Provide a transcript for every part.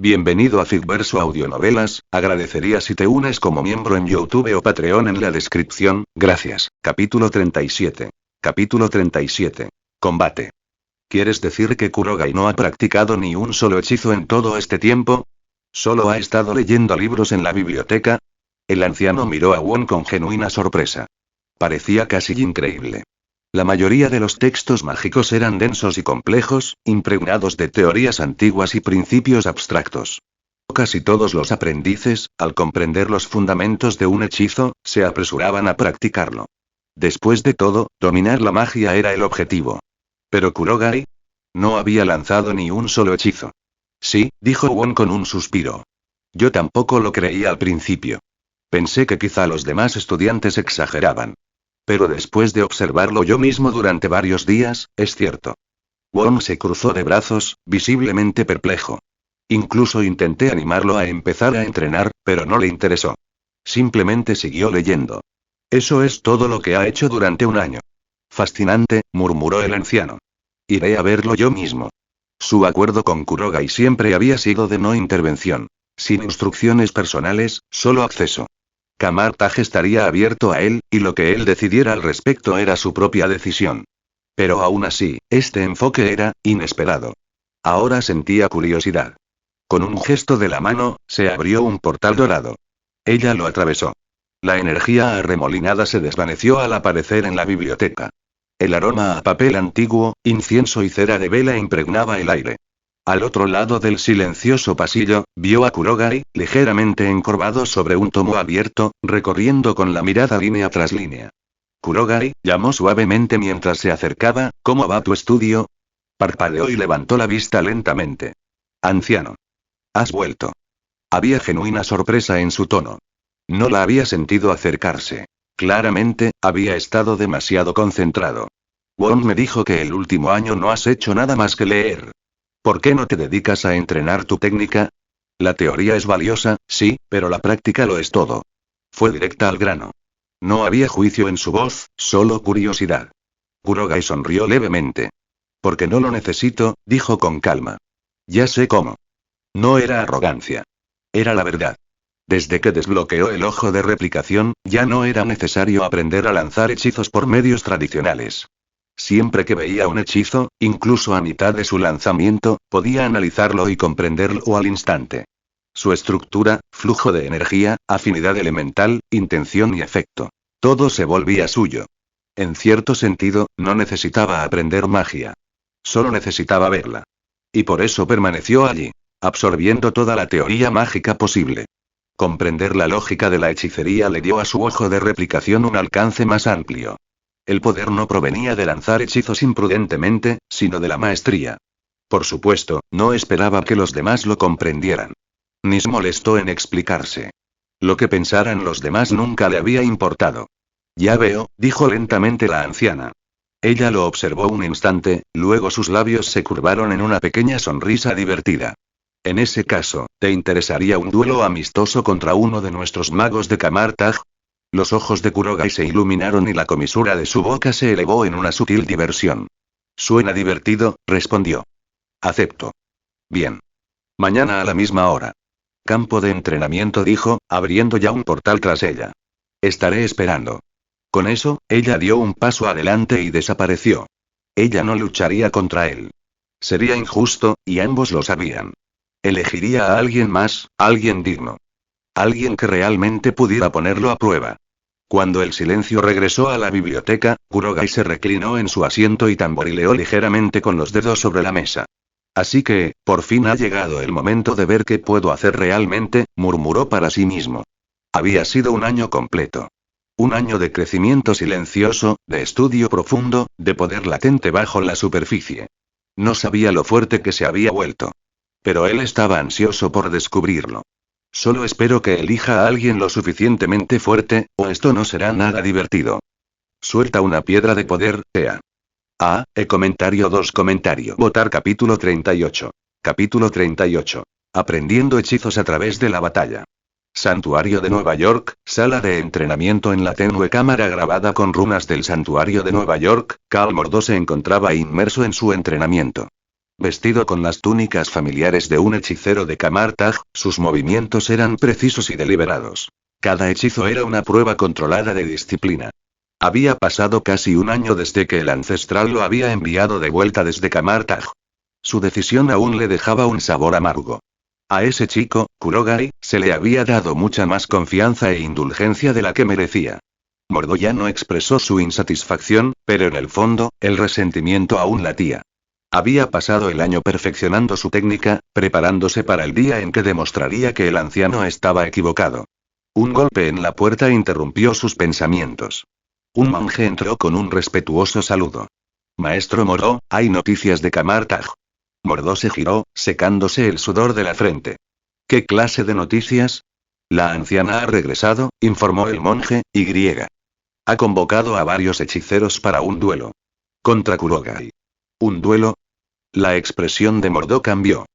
Bienvenido a Ficverso Audionovelas, agradecería si te unes como miembro en YouTube o Patreon en la descripción, gracias. Capítulo 37. Capítulo 37. Combate. ¿Quieres decir que Kurogai no ha practicado ni un solo hechizo en todo este tiempo? ¿Solo ha estado leyendo libros en la biblioteca? El anciano miró a Won con genuina sorpresa. Parecía casi increíble. La mayoría de los textos mágicos eran densos y complejos, impregnados de teorías antiguas y principios abstractos. Casi todos los aprendices, al comprender los fundamentos de un hechizo, se apresuraban a practicarlo. Después de todo, dominar la magia era el objetivo. Pero Kurogai no había lanzado ni un solo hechizo. Sí, dijo Won con un suspiro. Yo tampoco lo creía al principio. Pensé que quizá los demás estudiantes exageraban. Pero después de observarlo yo mismo durante varios días, es cierto. Won se cruzó de brazos, visiblemente perplejo. Incluso intenté animarlo a empezar a entrenar, pero no le interesó. Simplemente siguió leyendo. Eso es todo lo que ha hecho durante un año. Fascinante, murmuró el anciano. Iré a verlo yo mismo. Su acuerdo con Kurogai siempre había sido de no intervención. Sin instrucciones personales, solo acceso. Kamar-Taj estaría abierto a él, y lo que él decidiera al respecto era su propia decisión. Pero aún así, este enfoque era inesperado. Ahora sentía curiosidad. Con un gesto de la mano, se abrió un portal dorado. Ella lo atravesó. La energía arremolinada se desvaneció al aparecer en la biblioteca. El aroma a papel antiguo, incienso y cera de vela impregnaba el aire. Al otro lado del silencioso pasillo, vio a Kurogai, ligeramente encorvado sobre un tomo abierto, recorriendo con la mirada línea tras línea. Kurogai, llamó suavemente mientras se acercaba, ¿cómo va tu estudio? Parpadeó y levantó la vista lentamente. Anciano. Has vuelto. Había genuina sorpresa en su tono. No la había sentido acercarse. Claramente, había estado demasiado concentrado. Won me dijo que el último año no has hecho nada más que leer. ¿Por qué no te dedicas a entrenar tu técnica? La teoría es valiosa, sí, pero la práctica lo es todo. Fue directa al grano. No había juicio en su voz, solo curiosidad. Kurogai sonrió levemente. Porque no lo necesito, dijo con calma. Ya sé cómo. No era arrogancia. Era la verdad. Desde que desbloqueó el ojo de replicación, ya no era necesario aprender a lanzar hechizos por medios tradicionales. Siempre que veía un hechizo, incluso a mitad de su lanzamiento, podía analizarlo y comprenderlo al instante. Su estructura, flujo de energía, afinidad elemental, intención y efecto. Todo se volvía suyo. En cierto sentido, no necesitaba aprender magia. Solo necesitaba verla. Y por eso permaneció allí, absorbiendo toda la teoría mágica posible. Comprender la lógica de la hechicería le dio a su ojo de replicación un alcance más amplio. El poder no provenía de lanzar hechizos imprudentemente, sino de la maestría. Por supuesto, no esperaba que los demás lo comprendieran. Ni se molestó en explicarse. Lo que pensaran los demás nunca le había importado. Ya veo, dijo lentamente la anciana. Ella lo observó un instante, luego sus labios se curvaron en una pequeña sonrisa divertida. En ese caso, ¿te interesaría un duelo amistoso contra uno de nuestros magos de Kamar-Taj? Los ojos de Kurogai se iluminaron y la comisura de su boca se elevó en una sutil diversión. Suena divertido, respondió. Acepto. Bien. Mañana a la misma hora. Campo de entrenamiento, dijo, abriendo ya un portal tras ella. Estaré esperando. Con eso, ella dio un paso adelante y desapareció. Ella no lucharía contra él. Sería injusto, y ambos lo sabían. Elegiría a alguien más, alguien digno. Alguien que realmente pudiera ponerlo a prueba. Cuando el silencio regresó a la biblioteca, Kurogai se reclinó en su asiento y tamborileó ligeramente con los dedos sobre la mesa. Así que, por fin ha llegado el momento de ver qué puedo hacer realmente, murmuró para sí mismo. Había sido un año completo. Un año de crecimiento silencioso, de estudio profundo, de poder latente bajo la superficie. No sabía lo fuerte que se había vuelto. Pero él estaba ansioso por descubrirlo. Solo espero que elija a alguien lo suficientemente fuerte, o esto no será nada divertido. Suelta una piedra de poder, Ea. Comentario 2 comentario. Votar capítulo 38. Capítulo 38. Aprendiendo hechizos a través de la batalla. Santuario de Nueva York, sala de entrenamiento en la tenue cámara grabada con runas del Santuario de Nueva York, Cal Mordo se encontraba inmerso en su entrenamiento. Vestido con las túnicas familiares de un hechicero de Camartag, sus movimientos eran precisos y deliberados. Cada hechizo era una prueba controlada de disciplina. Había pasado casi un año desde que el ancestral lo había enviado de vuelta desde Camartag. Su decisión aún le dejaba un sabor amargo. A ese chico, Kurogai, se le había dado mucha más confianza e indulgencia de la que merecía. Mordó ya no expresó su insatisfacción, pero en el fondo, el resentimiento aún latía. Había pasado el año perfeccionando su técnica, preparándose para el día en que demostraría que el anciano estaba equivocado. Un golpe en la puerta interrumpió sus pensamientos. Un monje entró con un respetuoso saludo. Maestro Mordó, ¿hay noticias de Camartag? Mordó se giró, secándose el sudor de la frente. ¿Qué clase de noticias? La anciana ha regresado, informó el monje, y. Ha convocado a varios hechiceros para un duelo. Contra Kurogai. ¿Un duelo? La expresión de Mordó cambió.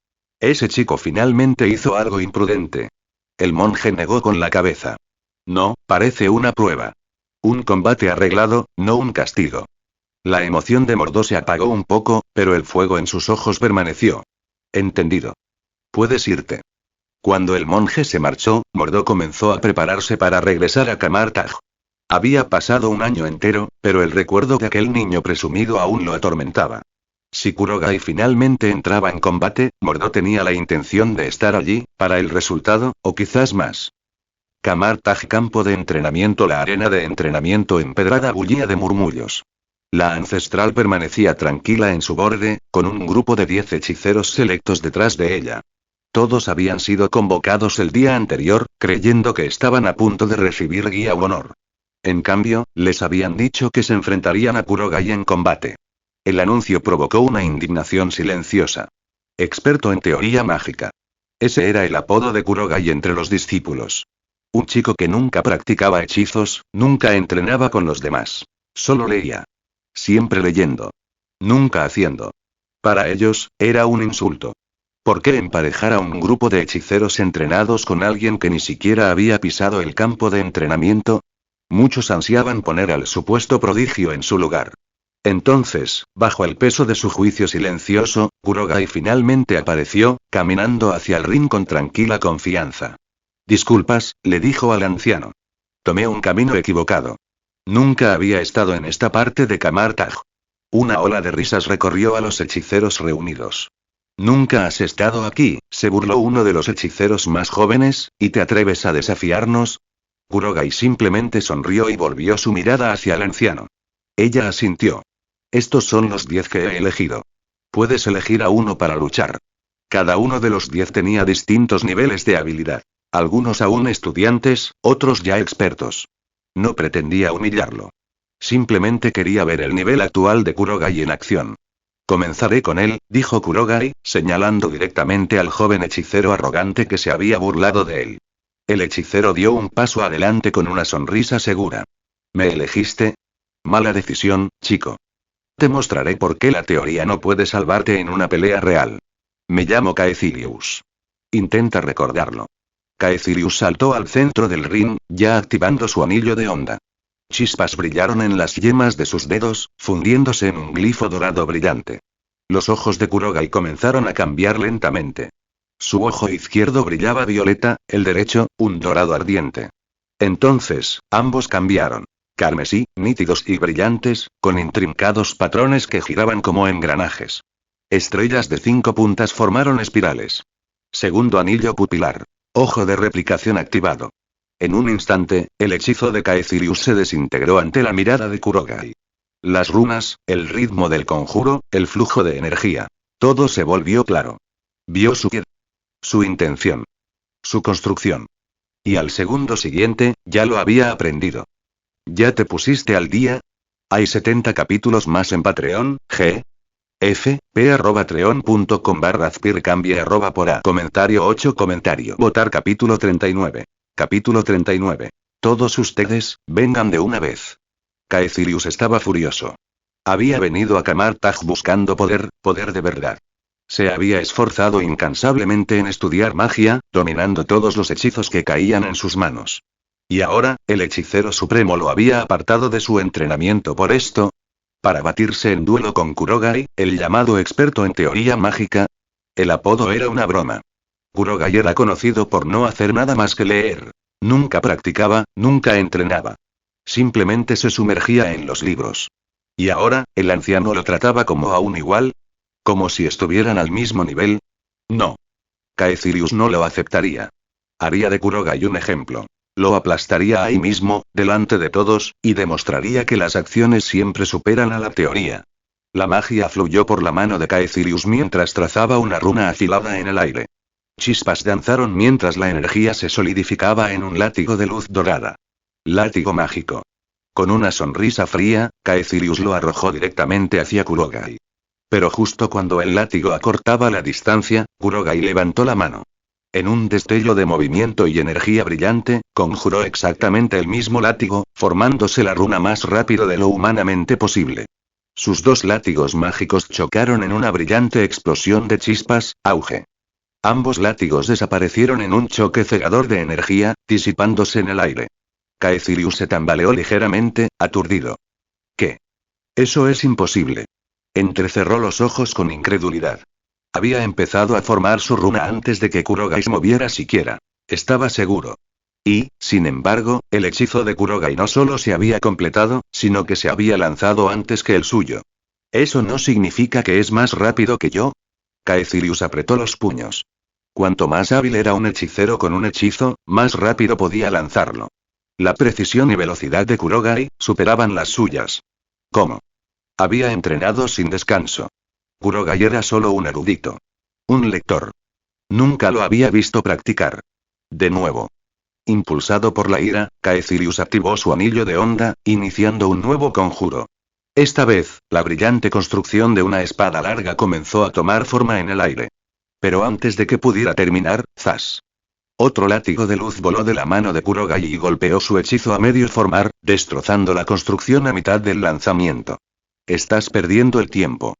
Ese chico finalmente hizo algo imprudente. El monje negó con la cabeza. No, parece una prueba. Un combate arreglado, no un castigo. La emoción de Mordó se apagó un poco, pero el fuego en sus ojos permaneció. Entendido. Puedes irte. Cuando el monje se marchó, Mordó comenzó a prepararse para regresar a Camartag. Había pasado un año entero, pero el recuerdo de aquel niño presumido aún lo atormentaba. Si Kurogai finalmente entraba en combate, Mordó tenía la intención de estar allí, para el resultado, o quizás más. Camartag campo de entrenamiento. La arena de entrenamiento empedrada bullía de murmullos. La ancestral permanecía tranquila en su borde, con un grupo de 10 hechiceros selectos detrás de ella. Todos habían sido convocados el día anterior, creyendo que estaban a punto de recibir guía u honor. En cambio, les habían dicho que se enfrentarían a Kurogai en combate. El anuncio provocó una indignación silenciosa. Experto en teoría mágica. Ese era el apodo de Kurogai entre los discípulos. Un chico que nunca practicaba hechizos, nunca entrenaba con los demás. Solo leía. Siempre leyendo. Nunca haciendo. Para ellos, era un insulto. ¿Por qué emparejar a un grupo de hechiceros entrenados con alguien que ni siquiera había pisado el campo de entrenamiento? Muchos ansiaban poner al supuesto prodigio en su lugar. Entonces, bajo el peso de su juicio silencioso, Kurogai finalmente apareció, caminando hacia el ring con tranquila confianza. Disculpas, le dijo al anciano. Tomé un camino equivocado. Nunca había estado en esta parte de Camartag. Una ola de risas recorrió a los hechiceros reunidos. Nunca has estado aquí, se burló uno de los hechiceros más jóvenes, ¿y te atreves a desafiarnos? Kurogai simplemente sonrió y volvió su mirada hacia el anciano. Ella asintió. Estos son los 10 que he elegido. Puedes elegir a uno para luchar. Cada uno de los 10 tenía distintos niveles de habilidad. Algunos aún estudiantes, otros ya expertos. No pretendía humillarlo. Simplemente quería ver el nivel actual de Kurogai en acción. Comenzaré con él, dijo Kurogai, señalando directamente al joven hechicero arrogante que se había burlado de él. El hechicero dio un paso adelante con una sonrisa segura. ¿Me elegiste? Mala decisión, chico. Te mostraré por qué la teoría no puede salvarte en una pelea real. Me llamo Caecilius. Intenta recordarlo. Caecilius saltó al centro del ring, ya activando su anillo de onda. Chispas brillaron en las yemas de sus dedos, fundiéndose en un glifo dorado brillante. Los ojos de Kurogai comenzaron a cambiar lentamente. Su ojo izquierdo brillaba violeta, el derecho, un dorado ardiente. Entonces, ambos cambiaron. Carmesí, nítidos y brillantes, con intrincados patrones que giraban como engranajes. Estrellas de 5 puntas formaron espirales. Segundo anillo pupilar. Ojo de replicación activado. En un instante, el hechizo de Caecilius se desintegró ante la mirada de Kurogai. Las runas, el ritmo del conjuro, el flujo de energía. Todo se volvió claro. Vio su intención. Su construcción. Y al segundo siguiente, ya lo había aprendido. ¿Ya te pusiste al día? Hay 70 capítulos más en Patreon, patreon.com/azpircambie@ Comentario 8 Comentario Votar capítulo 39. Capítulo 39. Todos ustedes, vengan de una vez. Caecilius estaba furioso. Había venido a Camartag buscando poder de verdad. Se había esforzado incansablemente en estudiar magia, dominando todos los hechizos que caían en sus manos. Y ahora, el hechicero supremo lo había apartado de su entrenamiento por esto. para batirse en duelo con Kurogai, el llamado experto en teoría mágica. El apodo era una broma. Kurogai era conocido por no hacer nada más que leer. Nunca practicaba, nunca entrenaba. Simplemente se sumergía en los libros. ¿Y ahora, el anciano lo trataba como a un igual? ¿Como si estuvieran al mismo nivel? No. Caecilius no lo aceptaría. Haría de Kurogai un ejemplo. Lo aplastaría ahí mismo, delante de todos, y demostraría que las acciones siempre superan a la teoría. La magia fluyó por la mano de Caecilius mientras trazaba una runa afilada en el aire. Chispas danzaron mientras la energía se solidificaba en un látigo de luz dorada. Látigo mágico. Con una sonrisa fría, Caecilius lo arrojó directamente hacia Kurogai. Pero justo cuando el látigo acortaba la distancia, Kurogai levantó la mano. En un destello de movimiento y energía brillante, conjuró exactamente el mismo látigo, formándose la runa más rápido de lo humanamente posible. Sus dos látigos mágicos chocaron en una brillante explosión de chispas, auge. Ambos látigos desaparecieron en un choque cegador de energía, disipándose en el aire. Caecilius se tambaleó ligeramente, aturdido. ¿Qué? Eso es imposible. Entrecerró los ojos con incredulidad. Había empezado a formar su runa antes de que Kurogai se moviera siquiera. Estaba seguro. Y, sin embargo, el hechizo de Kurogai no solo se había completado, sino que se había lanzado antes que el suyo. ¿Eso no significa que es más rápido que yo? Caecilius apretó los puños. Cuanto más hábil era un hechicero con un hechizo, más rápido podía lanzarlo. La precisión y velocidad de Kurogai superaban las suyas. ¿Cómo? Había entrenado sin descanso. Kurogai era solo un erudito. Un lector. Nunca lo había visto practicar. De nuevo. Impulsado por la ira, Caecilius activó su anillo de onda, iniciando un nuevo conjuro. Esta vez, la brillante construcción de una espada larga comenzó a tomar forma en el aire. Pero antes de que pudiera terminar, ¡zas! Otro látigo de luz voló de la mano de Kurogai y golpeó su hechizo a medio formar, destrozando la construcción a mitad del lanzamiento. Estás perdiendo el tiempo.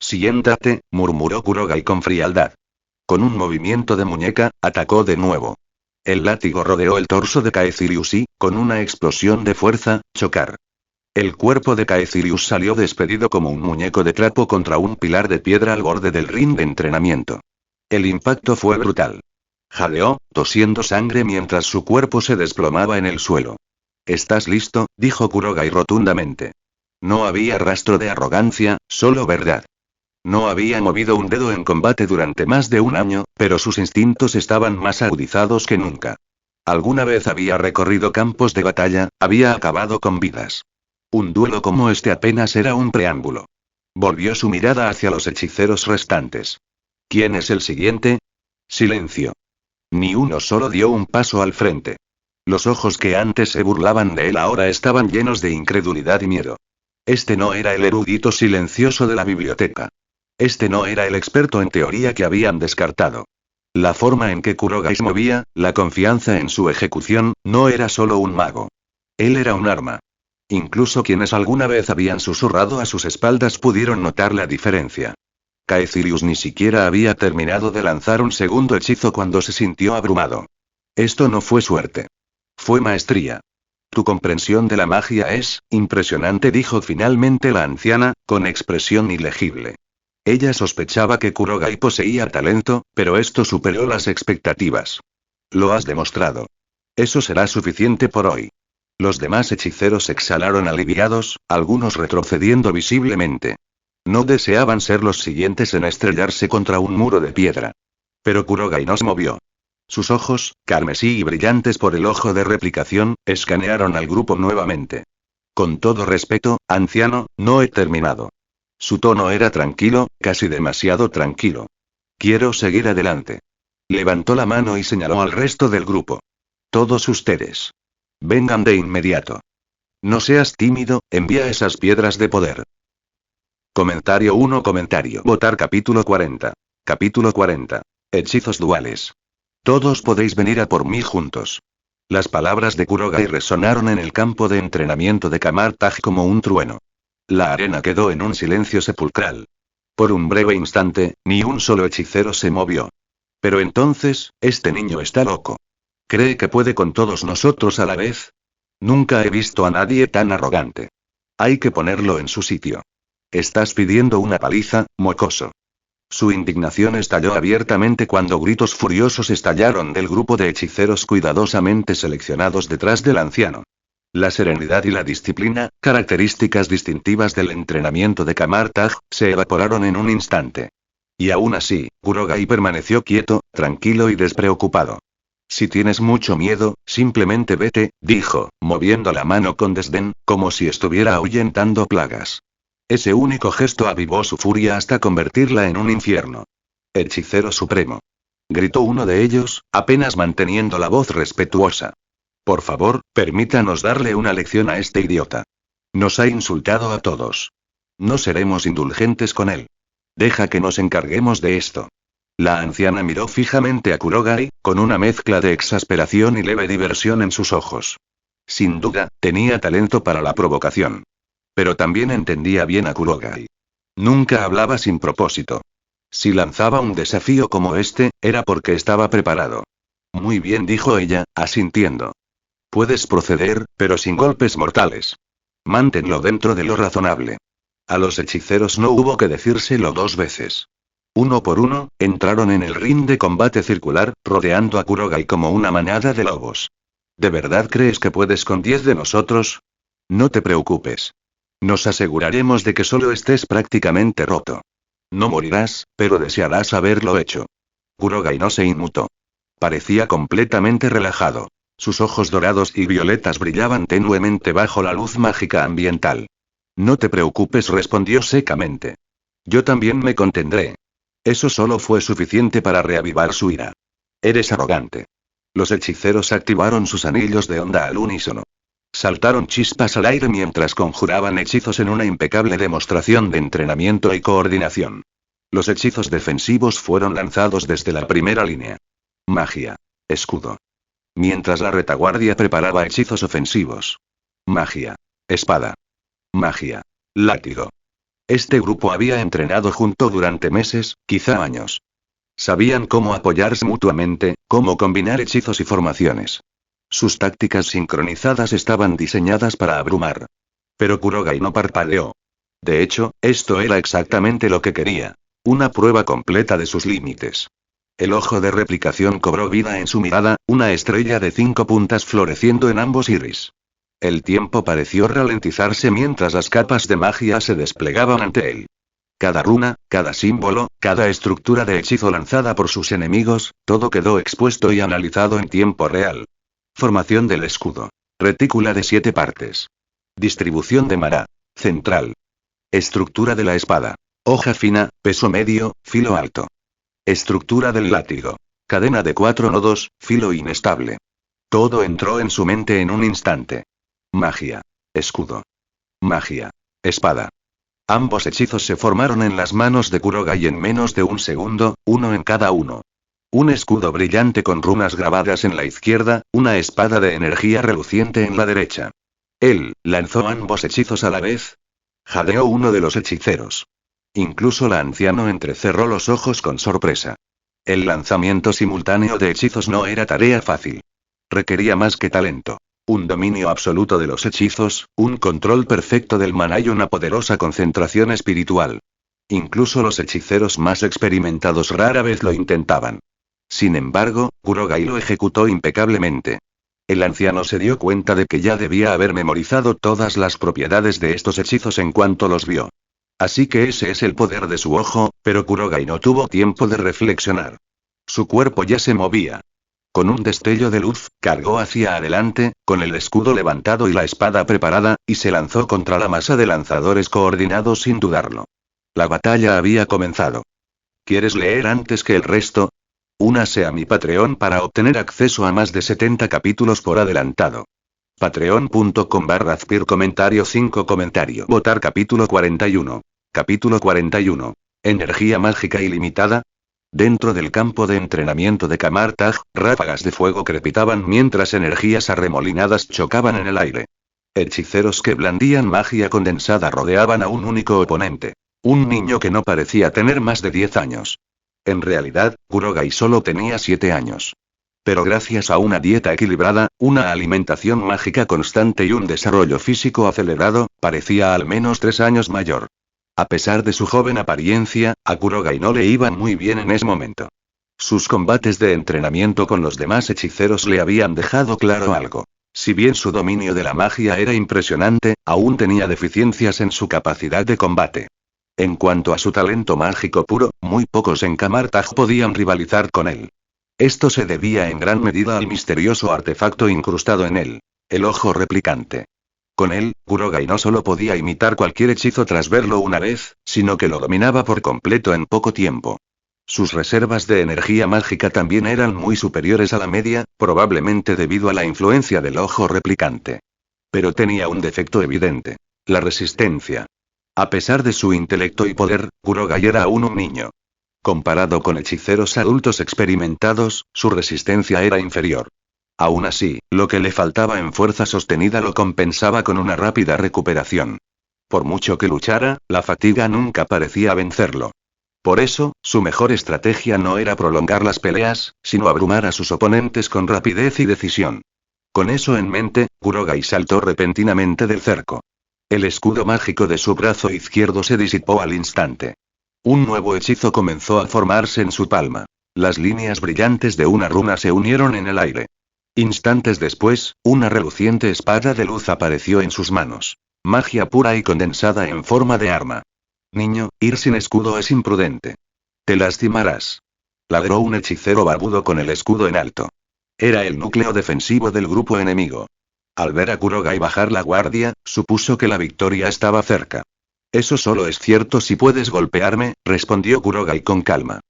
Siéntate, murmuró Kurogai con frialdad. Con un movimiento de muñeca, atacó de nuevo. El látigo rodeó el torso de Caecilius y, con una explosión de fuerza, chocar. El cuerpo de Caecilius salió despedido como un muñeco de trapo contra un pilar de piedra al borde del ring de entrenamiento. El impacto fue brutal. Jadeó, tosiendo sangre mientras su cuerpo se desplomaba en el suelo. ¿Estás listo?, dijo Kurogai rotundamente. No había rastro de arrogancia, solo verdad. No había movido un dedo en combate durante más de un año, pero sus instintos estaban más agudizados que nunca. Alguna vez había recorrido campos de batalla, había acabado con vidas. Un duelo como este apenas era un preámbulo. Volvió su mirada hacia los hechiceros restantes. ¿Quién es el siguiente? Silencio. Ni uno solo dio un paso al frente. Los ojos que antes se burlaban de él ahora estaban llenos de incredulidad y miedo. Este no era el erudito silencioso de la biblioteca. Este no era el experto en teoría que habían descartado. La forma en que Kurogai se movía, la confianza en su ejecución, no era solo un mago. Él era un arma. Incluso quienes alguna vez habían susurrado a sus espaldas pudieron notar la diferencia. Caecilius ni siquiera había terminado de lanzar un segundo hechizo cuando se sintió abrumado. Esto no fue suerte. Fue maestría. Tu comprensión de la magia es impresionante, dijo finalmente la anciana, con expresión ilegible. Ella sospechaba que Kurogai poseía talento, pero esto superó las expectativas. Lo has demostrado. Eso será suficiente por hoy. Los demás hechiceros exhalaron aliviados, algunos retrocediendo visiblemente. No deseaban ser los siguientes en estrellarse contra un muro de piedra. Pero Kurogai no se movió. Sus ojos, carmesí y brillantes por el ojo de replicación, escanearon al grupo nuevamente. Con todo respeto, anciano, no he terminado. Su tono era tranquilo, casi demasiado tranquilo. Quiero seguir adelante. Levantó la mano y señaló al resto del grupo. Todos ustedes. Vengan de inmediato. No seas tímido, envía esas piedras de poder. Comentario 1. Votar capítulo 40. Capítulo 40. Hechizos duales. Todos podéis venir a por mí juntos. Las palabras de Kurogai resonaron en el campo de entrenamiento de Kamartaj como un trueno. La arena quedó en un silencio sepulcral. Por un breve instante, ni un solo hechicero se movió. Pero entonces, este niño está loco. ¿Cree que puede con todos nosotros a la vez? Nunca he visto a nadie tan arrogante. Hay que ponerlo en su sitio. Estás pidiendo una paliza, mocoso. Su indignación estalló abiertamente cuando gritos furiosos estallaron del grupo de hechiceros cuidadosamente seleccionados detrás del anciano. La serenidad y la disciplina, características distintivas del entrenamiento de Kamartaj, se evaporaron en un instante. Y aún así, Kurogai permaneció quieto, tranquilo y despreocupado. Si tienes mucho miedo, simplemente vete, dijo, moviendo la mano con desdén, como si estuviera ahuyentando plagas. Ese único gesto avivó su furia hasta convertirla en un infierno. Hechicero supremo. Gritó uno de ellos, apenas manteniendo la voz respetuosa. Por favor, permítanos darle una lección a este idiota. Nos ha insultado a todos. No seremos indulgentes con él. Deja que nos encarguemos de esto. La anciana miró fijamente a Kurogai, con una mezcla de exasperación y leve diversión en sus ojos. Sin duda, tenía talento para la provocación. Pero también entendía bien a Kurogai. Nunca hablaba sin propósito. Si lanzaba un desafío como este, era porque estaba preparado. Muy bien, dijo ella, asintiendo. Puedes proceder, pero sin golpes mortales. Manténlo dentro de lo razonable. A los hechiceros no hubo que decírselo 2 veces. Uno por uno, entraron en el ring de combate circular, rodeando a Kurogai como una manada de lobos. ¿De verdad crees que puedes con 10 de nosotros? No te preocupes. Nos aseguraremos de que solo estés prácticamente roto. No morirás, pero desearás haberlo hecho. Kurogai no se inmutó. Parecía completamente relajado. Sus ojos dorados y violetas brillaban tenuemente bajo la luz mágica ambiental. No te preocupes, respondió secamente. Yo también me contendré. Eso solo fue suficiente para reavivar su ira. Eres arrogante. Los hechiceros activaron sus anillos de onda al unísono. Saltaron chispas al aire mientras conjuraban hechizos en una impecable demostración de entrenamiento y coordinación. Los hechizos defensivos fueron lanzados desde la primera línea. Magia. Escudo. Mientras la retaguardia preparaba hechizos ofensivos. Magia. Espada. Magia. Látigo. Este grupo había entrenado junto durante meses, quizá años. Sabían cómo apoyarse mutuamente, cómo combinar hechizos y formaciones. Sus tácticas sincronizadas estaban diseñadas para abrumar. Pero Kurogai no parpadeó. De hecho, esto era exactamente lo que quería. Una prueba completa de sus límites. El ojo de replicación cobró vida en su mirada, una estrella de 5 puntas floreciendo en ambos iris. El tiempo pareció ralentizarse mientras las capas de magia se desplegaban ante él. Cada runa, cada símbolo, cada estructura de hechizo lanzada por sus enemigos, todo quedó expuesto y analizado en tiempo real. Formación del escudo. Retícula de 7 partes. Distribución de Mara. Central. Estructura de la espada. Hoja fina, peso medio, filo alto. Estructura del látigo. Cadena de 4 nodos, filo inestable. Todo entró en su mente en un instante. Magia. Escudo. Magia. Espada. Ambos hechizos se formaron en las manos de Kurogai en menos de un segundo, uno en cada uno. Un escudo brillante con runas grabadas en la izquierda, una espada de energía reluciente en la derecha. Él lanzó ambos hechizos a la vez. Jadeó uno de los hechiceros. Incluso la anciana entrecerró los ojos con sorpresa. El lanzamiento simultáneo de hechizos no era tarea fácil. Requería más que talento. Un dominio absoluto de los hechizos, un control perfecto del maná y una poderosa concentración espiritual. Incluso los hechiceros más experimentados rara vez lo intentaban. Sin embargo, Kurogai lo ejecutó impecablemente. El anciano se dio cuenta de que ya debía haber memorizado todas las propiedades de estos hechizos en cuanto los vio. Así que ese es el poder de su ojo, pero Kurogai no tuvo tiempo de reflexionar. Su cuerpo ya se movía. Con un destello de luz, cargó hacia adelante, con el escudo levantado y la espada preparada, y se lanzó contra la masa de lanzadores coordinados sin dudarlo. La batalla había comenzado. ¿Quieres leer antes que el resto? Únase a mi Patreon para obtener acceso a más de 70 capítulos por adelantado. Patreon.com/Azpir comentario 5 comentario. Votar capítulo 41. Capítulo 41. Energía mágica ilimitada. Dentro del campo de entrenamiento de Kamartaj, ráfagas de fuego crepitaban mientras energías arremolinadas chocaban en el aire. Hechiceros que blandían magia condensada rodeaban a un único oponente. Un niño que no parecía tener más de 10 años. En realidad, Kurogai solo tenía 7 años. Pero gracias a una dieta equilibrada, una alimentación mágica constante y un desarrollo físico acelerado, parecía al menos 3 años mayor. A pesar de su joven apariencia, a Kurogai no le iban muy bien en ese momento. Sus combates de entrenamiento con los demás hechiceros le habían dejado claro algo. Si bien su dominio de la magia era impresionante, aún tenía deficiencias en su capacidad de combate. En cuanto a su talento mágico puro, muy pocos en Camartag podían rivalizar con él. Esto se debía en gran medida al misterioso artefacto incrustado en él, el ojo replicante. Con él, Kurogai no solo podía imitar cualquier hechizo tras verlo una vez, sino que lo dominaba por completo en poco tiempo. Sus reservas de energía mágica también eran muy superiores a la media, probablemente debido a la influencia del ojo replicante. Pero tenía un defecto evidente: la resistencia. A pesar de su intelecto y poder, Kurogai era aún un niño. Comparado con hechiceros adultos experimentados, su resistencia era inferior. Aún así, lo que le faltaba en fuerza sostenida lo compensaba con una rápida recuperación. Por mucho que luchara, la fatiga nunca parecía vencerlo. Por eso, su mejor estrategia no era prolongar las peleas, sino abrumar a sus oponentes con rapidez y decisión. Con eso en mente, Kurogai saltó repentinamente del cerco. El escudo mágico de su brazo izquierdo se disipó al instante. Un nuevo hechizo comenzó a formarse en su palma. Las líneas brillantes de una runa se unieron en el aire. Instantes después, una reluciente espada de luz apareció en sus manos. Magia pura y condensada en forma de arma. Niño, ir sin escudo es imprudente. Te lastimarás. Ladró un hechicero barbudo con el escudo en alto. Era el núcleo defensivo del grupo enemigo. Al ver a Kurogai bajar la guardia, supuso que la victoria estaba cerca. Eso solo es cierto si puedes golpearme, respondió Kurogai con calma.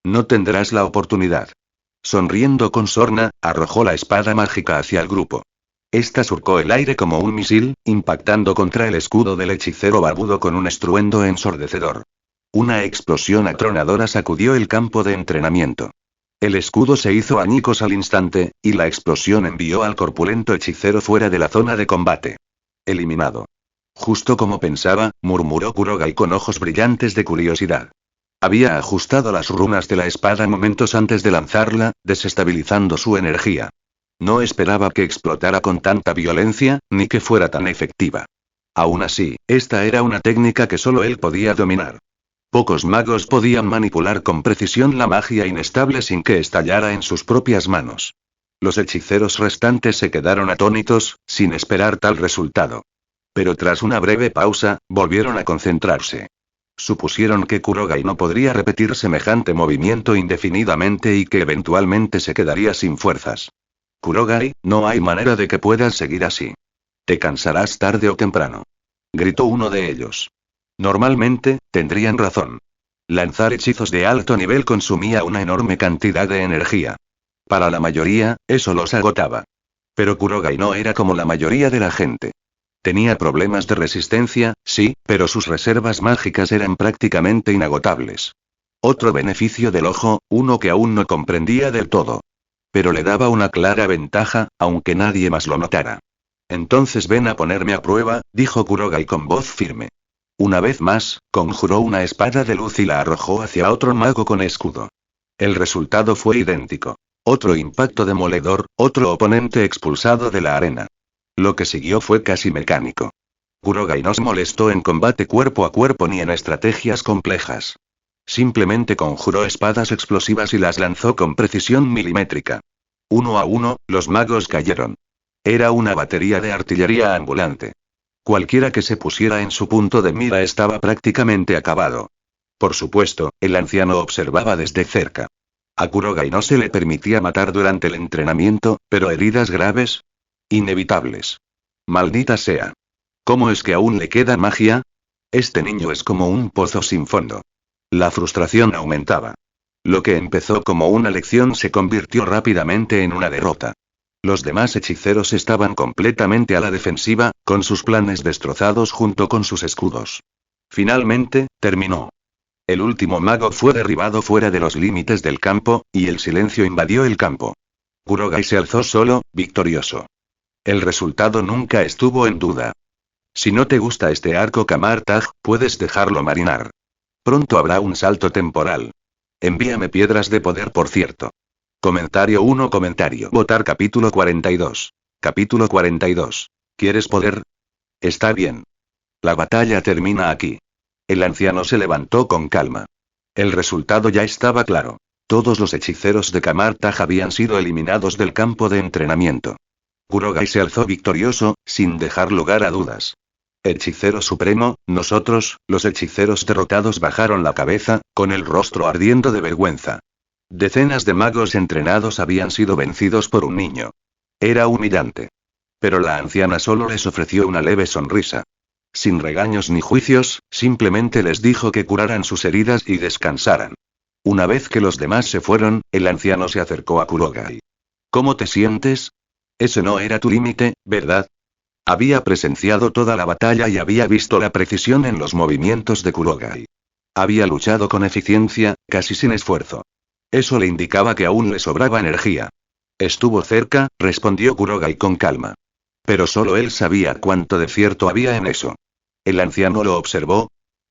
No tendrás la oportunidad. Sonriendo con sorna, arrojó la espada mágica hacia el grupo. Esta surcó el aire como un misil, impactando contra el escudo del hechicero barbudo con un estruendo ensordecedor. Una explosión atronadora sacudió el campo de entrenamiento. El escudo se hizo añicos al instante, y la explosión envió al corpulento hechicero fuera de la zona de combate. Eliminado. Justo como pensaba, murmuró Kurogai con ojos brillantes de curiosidad. Había ajustado las runas de la espada momentos antes de lanzarla, desestabilizando su energía. No esperaba que explotara con tanta violencia, ni que fuera tan efectiva. Aún así, esta era una técnica que solo él podía dominar. Pocos magos podían manipular con precisión la magia inestable sin que estallara en sus propias manos. Los hechiceros restantes se quedaron atónitos, sin esperar tal resultado. Pero tras una breve pausa, volvieron a concentrarse. Supusieron que Kurogai no podría repetir semejante movimiento indefinidamente y que eventualmente se quedaría sin fuerzas. Kurogai, no hay manera de que puedas seguir así. Te cansarás tarde o temprano. Gritó uno de ellos. Normalmente, tendrían razón. Lanzar hechizos de alto nivel consumía una enorme cantidad de energía. Para la mayoría, eso los agotaba. Pero Kurogai no era como la mayoría de la gente. Tenía problemas de resistencia, sí, pero sus reservas mágicas eran prácticamente inagotables. Otro beneficio del ojo, uno que aún no comprendía del todo. Pero le daba una clara ventaja, aunque nadie más lo notara. Entonces ven a ponerme a prueba, dijo Kurogai con voz firme. Una vez más, conjuró una espada de luz y la arrojó hacia otro mago con escudo. El resultado fue idéntico. Otro impacto demoledor, otro oponente expulsado de la arena. Lo que siguió fue casi mecánico. Kurogai no se molestó en combate cuerpo a cuerpo ni en estrategias complejas. Simplemente conjuró espadas explosivas y las lanzó con precisión milimétrica. Uno a uno, los magos cayeron. Era una batería de artillería ambulante. Cualquiera que se pusiera en su punto de mira estaba prácticamente acabado. Por supuesto, el anciano observaba desde cerca. A Kurogai no se le permitía matar durante el entrenamiento, pero heridas graves. Inevitables. Maldita sea. ¿Cómo es que aún le queda magia? Este niño es como un pozo sin fondo. La frustración aumentaba. Lo que empezó como una lección se convirtió rápidamente en una derrota. Los demás hechiceros estaban completamente a la defensiva, con sus planes destrozados junto con sus escudos. Finalmente, terminó. El último mago fue derribado fuera de los límites del campo, y el silencio invadió el campo. Kurogai se alzó solo, victorioso. El resultado nunca estuvo en duda. Si no te gusta este arco Camartag, puedes dejarlo marinar. Pronto habrá un salto temporal. Envíame piedras de poder, por cierto. Comentario 1. Votar capítulo 42. Capítulo 42. ¿Quieres poder? Está bien. La batalla termina aquí. El anciano se levantó con calma. El resultado ya estaba claro. Todos los hechiceros de Camartaj habían sido eliminados del campo de entrenamiento. Kurogai se alzó victorioso, sin dejar lugar a dudas. Hechicero supremo, nosotros, los hechiceros derrotados, bajaron la cabeza, con el rostro ardiendo de vergüenza. Decenas de magos entrenados habían sido vencidos por un niño. Era humillante. Pero la anciana solo les ofreció una leve sonrisa. Sin regaños ni juicios, simplemente les dijo que curaran sus heridas y descansaran. Una vez que los demás se fueron, el anciano se acercó a Kurogai. ¿Cómo te sientes? Ese no era tu límite, ¿verdad? Había presenciado toda la batalla y había visto la precisión en los movimientos de Kurogai. Había luchado con eficiencia, casi sin esfuerzo. Eso le indicaba que aún le sobraba energía. Estuvo cerca, respondió Kurogai con calma. Pero solo él sabía cuánto de cierto había en eso. El anciano lo observó.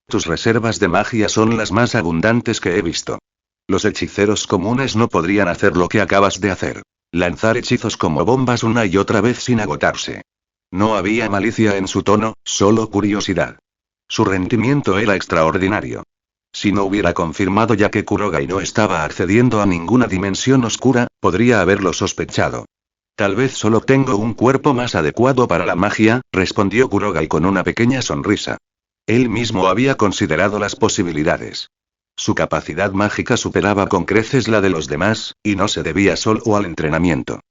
Tus reservas de magia son las más abundantes que he visto. Los hechiceros comunes no podrían hacer lo que acabas de hacer. Lanzar hechizos como bombas una y otra vez sin agotarse. No había malicia en su tono, solo curiosidad. Su rendimiento era extraordinario. Si no hubiera confirmado ya que Kurogai no estaba accediendo a ninguna dimensión oscura, podría haberlo sospechado. Tal vez solo tengo un cuerpo más adecuado para la magia, respondió Kurogai con una pequeña sonrisa. Él mismo había considerado las posibilidades. Su capacidad mágica superaba con creces la de los demás, y no se debía solo al entrenamiento.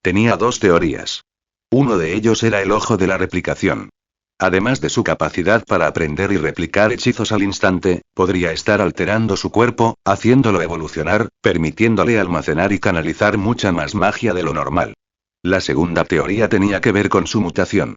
Tenía dos teorías. Uno de ellos era el ojo de la replicación. Además de su capacidad para aprender y replicar hechizos al instante, podría estar alterando su cuerpo, haciéndolo evolucionar, permitiéndole almacenar y canalizar mucha más magia de lo normal. La segunda teoría tenía que ver con su mutación.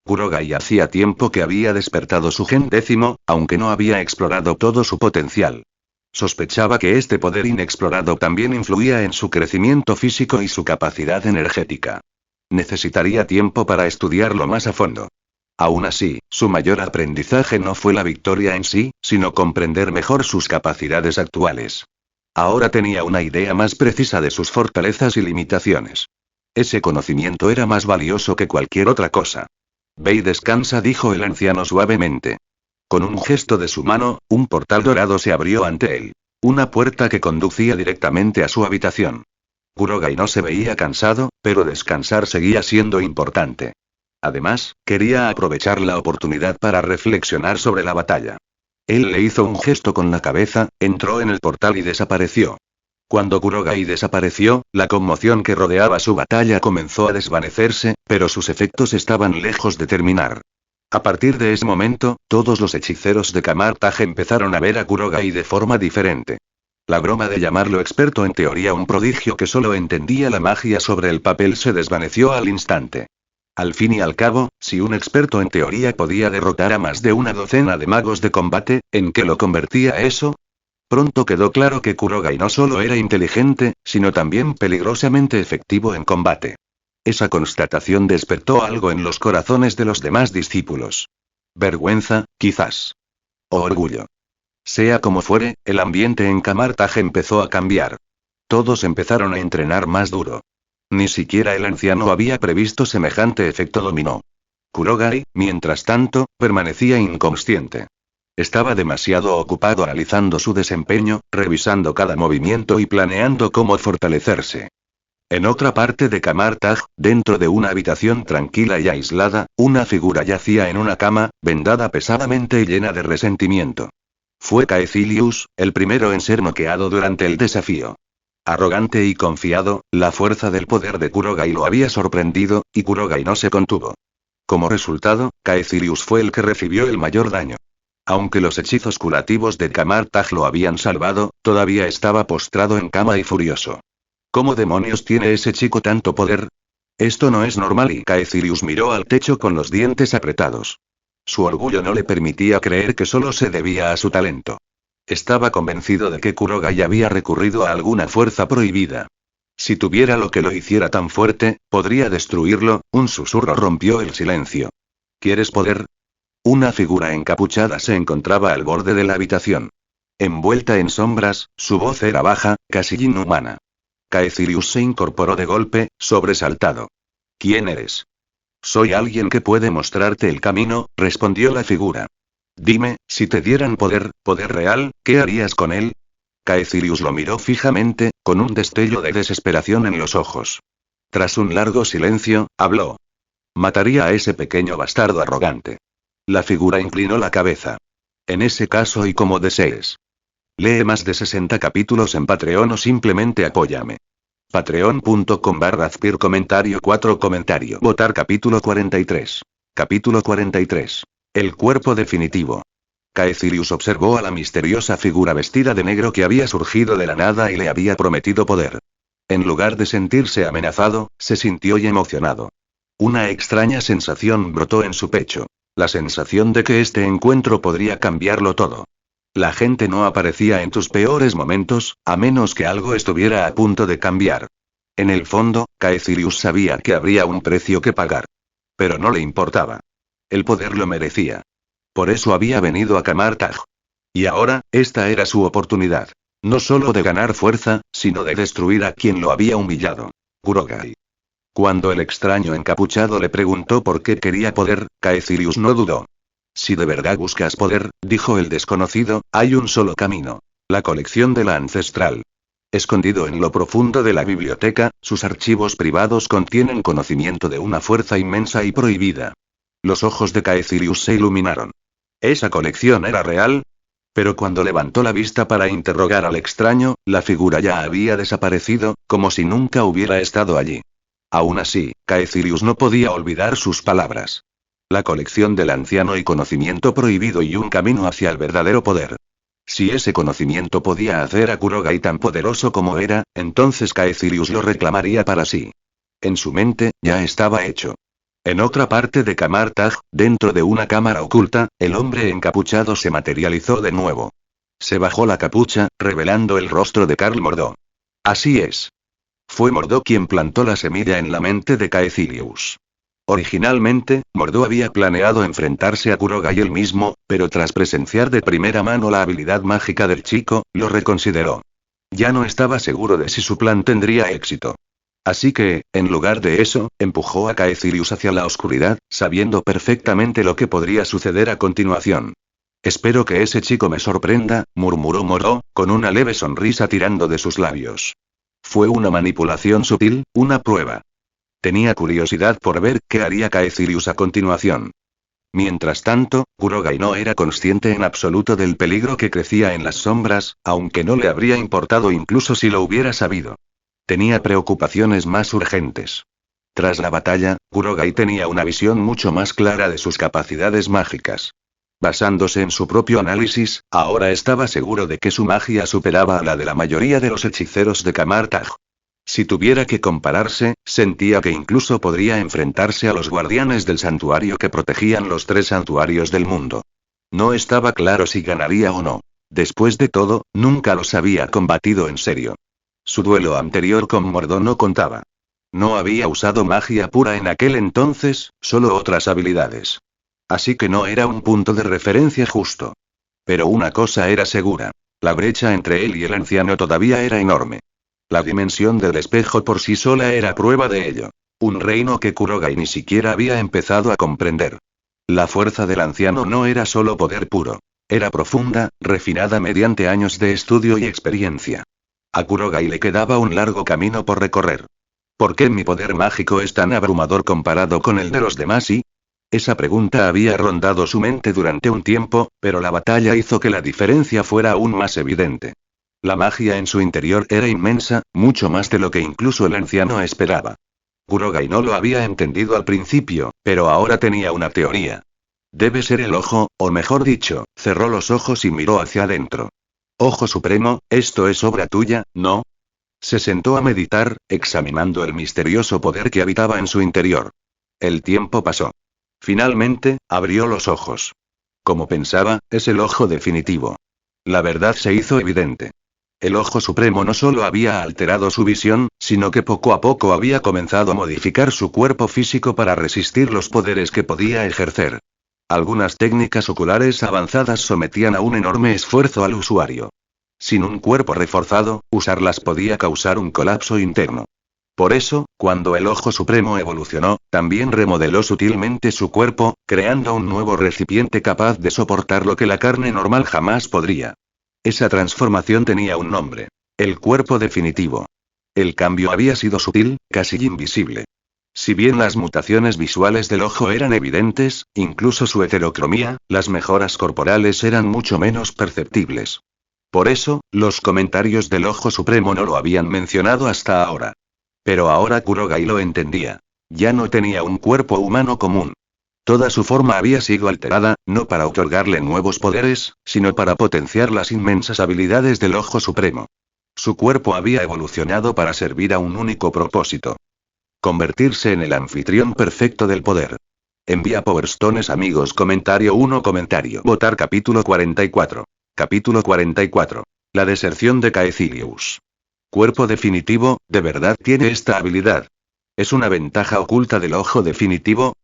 Kurogai hacía tiempo que había despertado su gen 10, aunque no había explorado todo su potencial. Sospechaba que este poder inexplorado también influía en su crecimiento físico y su capacidad energética. Necesitaría tiempo para estudiarlo más a fondo. Aún así, su mayor aprendizaje no fue la victoria en sí, sino comprender mejor sus capacidades actuales. Ahora tenía una idea más precisa de sus fortalezas y limitaciones. Ese conocimiento era más valioso que cualquier otra cosa. Ve y descansa, dijo el anciano suavemente. Con un gesto de su mano, un portal dorado se abrió ante él. Una puerta que conducía directamente a su habitación. Kurogai no se veía cansado, pero descansar seguía siendo importante. Además, quería aprovechar la oportunidad para reflexionar sobre la batalla. Él le hizo un gesto con la cabeza, entró en el portal y desapareció. Cuando Kurogai desapareció, la conmoción que rodeaba su batalla comenzó a desvanecerse, pero sus efectos estaban lejos de terminar. A partir de ese momento, todos los hechiceros de Camartaj empezaron a ver a Kurogai de forma diferente. La broma de llamarlo experto en teoría, un prodigio que solo entendía la magia sobre el papel, se desvaneció al instante. Al fin y al cabo, si un experto en teoría podía derrotar a más de una docena de magos de combate, ¿en qué lo convertía eso? Pronto quedó claro que Kurogai no solo era inteligente, sino también peligrosamente efectivo en combate. Esa constatación despertó algo en los corazones de los demás discípulos. Vergüenza, quizás. O orgullo. Sea como fuere, el ambiente en Camartaj empezó a cambiar. Todos empezaron a entrenar más duro. Ni siquiera el anciano había previsto semejante efecto dominó. Kurogai, mientras tanto, permanecía inconsciente. Estaba demasiado ocupado analizando su desempeño, revisando cada movimiento y planeando cómo fortalecerse. En otra parte de Camartaj, dentro de una habitación tranquila y aislada, una figura yacía en una cama, vendada pesadamente y llena de resentimiento. Fue Caecilius, el primero en ser noqueado durante el desafío. Arrogante y confiado, la fuerza del poder de Kurogai lo había sorprendido, y Kurogai no se contuvo. Como resultado, Caecilius fue el que recibió el mayor daño. Aunque los hechizos curativos de Camartaj lo habían salvado, todavía estaba postrado en cama y furioso. ¿Cómo demonios tiene ese chico tanto poder? Esto no es normal, y Caecilius miró al techo con los dientes apretados. Su orgullo no le permitía creer que solo se debía a su talento. Estaba convencido de que Kurogai había recurrido a alguna fuerza prohibida. Si tuviera lo que lo hiciera tan fuerte, podría destruirlo. Un susurro rompió el silencio. ¿Quieres poder? Una figura encapuchada se encontraba al borde de la habitación. Envuelta en sombras, su voz era baja, casi inhumana. Caecilius se incorporó de golpe, sobresaltado. ¿Quién eres? Soy alguien que puede mostrarte el camino, respondió la figura. Dime, si te dieran poder real, ¿qué harías con él? Caecilius lo miró fijamente, con un destello de desesperación en los ojos. Tras un largo silencio, habló. Mataría a ese pequeño bastardo arrogante. La figura inclinó la cabeza. En ese caso y como desees. Lee más de 60 capítulos en Patreon o simplemente apóyame. Patreon.com/Azpir comentario 4 comentario. Votar capítulo 43. Capítulo 43. El cuerpo definitivo. Caecilius observó a la misteriosa figura vestida de negro que había surgido de la nada y le había prometido poder. En lugar de sentirse amenazado, se sintió y emocionado. Una extraña sensación brotó en su pecho. La sensación de que este encuentro podría cambiarlo todo. La gente no aparecía en tus peores momentos, a menos que algo estuviera a punto de cambiar. En el fondo, Caecilius sabía que habría un precio que pagar. Pero no le importaba. El poder lo merecía. Por eso había venido a Camartag. Y ahora, esta era su oportunidad. No solo de ganar fuerza, sino de destruir a quien lo había humillado. Kurogai. Cuando el extraño encapuchado le preguntó por qué quería poder, Caecilius no dudó. Si de verdad buscas poder, dijo el desconocido, hay un solo camino. La colección de la ancestral. Escondido en lo profundo de la biblioteca, sus archivos privados contienen conocimiento de una fuerza inmensa y prohibida. Los ojos de Caecilius se iluminaron. ¿Esa colección era real? Pero cuando levantó la vista para interrogar al extraño, la figura ya había desaparecido, como si nunca hubiera estado allí. Aún así, Caecilius no podía olvidar sus palabras. La colección del anciano y conocimiento prohibido y un camino hacia el verdadero poder. Si ese conocimiento podía hacer a Kurogai tan poderoso como era, entonces Caecilius lo reclamaría para sí. En su mente, ya estaba hecho. En otra parte de Camartag, dentro de una cámara oculta, el hombre encapuchado se materializó de nuevo. Se bajó la capucha, revelando el rostro de Karl Mordo. Así es. Fue Mordo quien plantó la semilla en la mente de Caecilius. Originalmente, Mordo había planeado enfrentarse a Kurogai él mismo, pero tras presenciar de primera mano la habilidad mágica del chico, lo reconsideró. Ya no estaba seguro de si su plan tendría éxito. Así que, en lugar de eso, empujó a Caecilius hacia la oscuridad, sabiendo perfectamente lo que podría suceder a continuación. Espero que ese chico me sorprenda, murmuró Mordo, con una leve sonrisa tirando de sus labios. Fue una manipulación sutil, una prueba. Tenía curiosidad por ver qué haría Caecilius a continuación. Mientras tanto, Kurogai no era consciente en absoluto del peligro que crecía en las sombras, aunque no le habría importado incluso si lo hubiera sabido. Tenía preocupaciones más urgentes. Tras la batalla, Kurogai tenía una visión mucho más clara de sus capacidades mágicas. Basándose en su propio análisis, ahora estaba seguro de que su magia superaba a la de la mayoría de los hechiceros de Camartag. Si tuviera que compararse, sentía que incluso podría enfrentarse a los guardianes del santuario que protegían los 3 santuarios del mundo. No estaba claro si ganaría o no. Después de todo, nunca los había combatido en serio. Su duelo anterior con Mordo no contaba. No había usado magia pura en aquel entonces, solo otras habilidades. Así que no era un punto de referencia justo. Pero una cosa era segura. La brecha entre él y el anciano todavía era enorme. La dimensión del espejo por sí sola era prueba de ello. Un reino que Kurogai ni siquiera había empezado a comprender. La fuerza del anciano no era solo poder puro. Era profunda, refinada mediante años de estudio y experiencia. A Kurogai le quedaba un largo camino por recorrer. ¿Por qué mi poder mágico es tan abrumador comparado con el de los demás y? Esa pregunta había rondado su mente durante un tiempo, pero la batalla hizo que la diferencia fuera aún más evidente. La magia en su interior era inmensa, mucho más de lo que incluso el anciano esperaba. Kurogai no lo había entendido al principio, pero ahora tenía una teoría. Debe ser el ojo, o mejor dicho, cerró los ojos y miró hacia adentro. Ojo supremo, esto es obra tuya, ¿no? Se sentó a meditar, examinando el misterioso poder que habitaba en su interior. El tiempo pasó. Finalmente, abrió los ojos. Como pensaba, es el ojo definitivo. La verdad se hizo evidente. El Ojo Supremo no solo había alterado su visión, sino que poco a poco había comenzado a modificar su cuerpo físico para resistir los poderes que podía ejercer. Algunas técnicas oculares avanzadas sometían a un enorme esfuerzo al usuario. Sin un cuerpo reforzado, usarlas podía causar un colapso interno. Por eso, cuando el Ojo Supremo evolucionó, también remodeló sutilmente su cuerpo, creando un nuevo recipiente capaz de soportar lo que la carne normal jamás podría. Esa transformación tenía un nombre. El cuerpo definitivo. El cambio había sido sutil, casi invisible. Si bien las mutaciones visuales del ojo eran evidentes, incluso su heterocromía, las mejoras corporales eran mucho menos perceptibles. Por eso, los comentarios del Ojo Supremo no lo habían mencionado hasta ahora. Pero ahora Kurogai lo entendía. Ya no tenía un cuerpo humano común. Toda su forma había sido alterada, no para otorgarle nuevos poderes, sino para potenciar las inmensas habilidades del Ojo Supremo. Su cuerpo había evolucionado para servir a un único propósito. Convertirse en el anfitrión perfecto del poder. Envía Powerstones amigos. Comentario 1. Comentario. Votar capítulo 44. Capítulo 44. La deserción de Caecilius. Cuerpo definitivo, ¿de verdad tiene esta habilidad? ¿Es una ventaja oculta del ojo definitivo?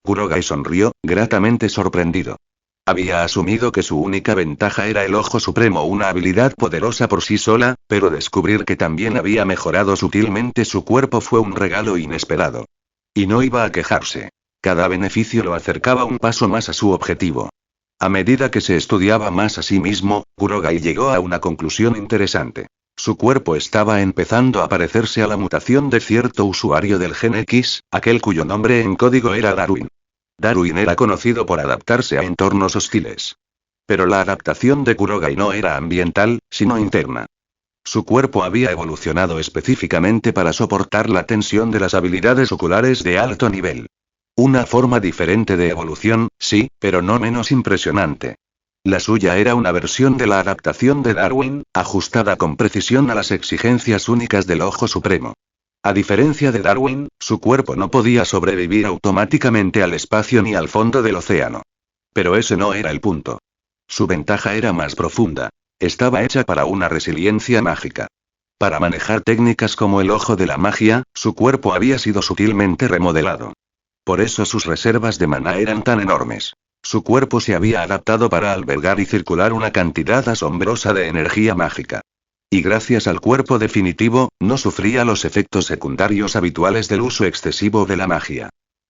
Kurogai sonrió, gratamente sorprendido. Había asumido que su única ventaja era el Ojo Supremo, una habilidad poderosa por sí sola, pero descubrir que también había mejorado sutilmente su cuerpo fue un regalo inesperado. Y no iba a quejarse. Cada beneficio lo acercaba un paso más a su objetivo. A medida que se estudiaba más a sí mismo, Kurogai llegó a una conclusión interesante. Su cuerpo estaba empezando a parecerse a la mutación de cierto usuario del Gen X, aquel cuyo nombre en código era Darwin. Darwin era conocido por adaptarse a entornos hostiles. Pero la adaptación de Kurogai no era ambiental, sino interna. Su cuerpo había evolucionado específicamente para soportar la tensión de las habilidades oculares de alto nivel. Una forma diferente de evolución, sí, pero no menos impresionante. La suya era una versión de la adaptación de Darwin, ajustada con precisión a las exigencias únicas del Ojo Supremo. A diferencia de Darwin, su cuerpo no podía sobrevivir automáticamente al espacio ni al fondo del océano. Pero ese no era el punto. Su ventaja era más profunda. Estaba hecha para una resiliencia mágica. Para manejar técnicas como el ojo de la magia, su cuerpo había sido sutilmente remodelado. Por eso sus reservas de maná eran tan enormes. Su cuerpo se había adaptado para albergar y circular una cantidad asombrosa de energía mágica. Y gracias al cuerpo definitivo, no sufría los efectos secundarios habituales del uso excesivo de la magia.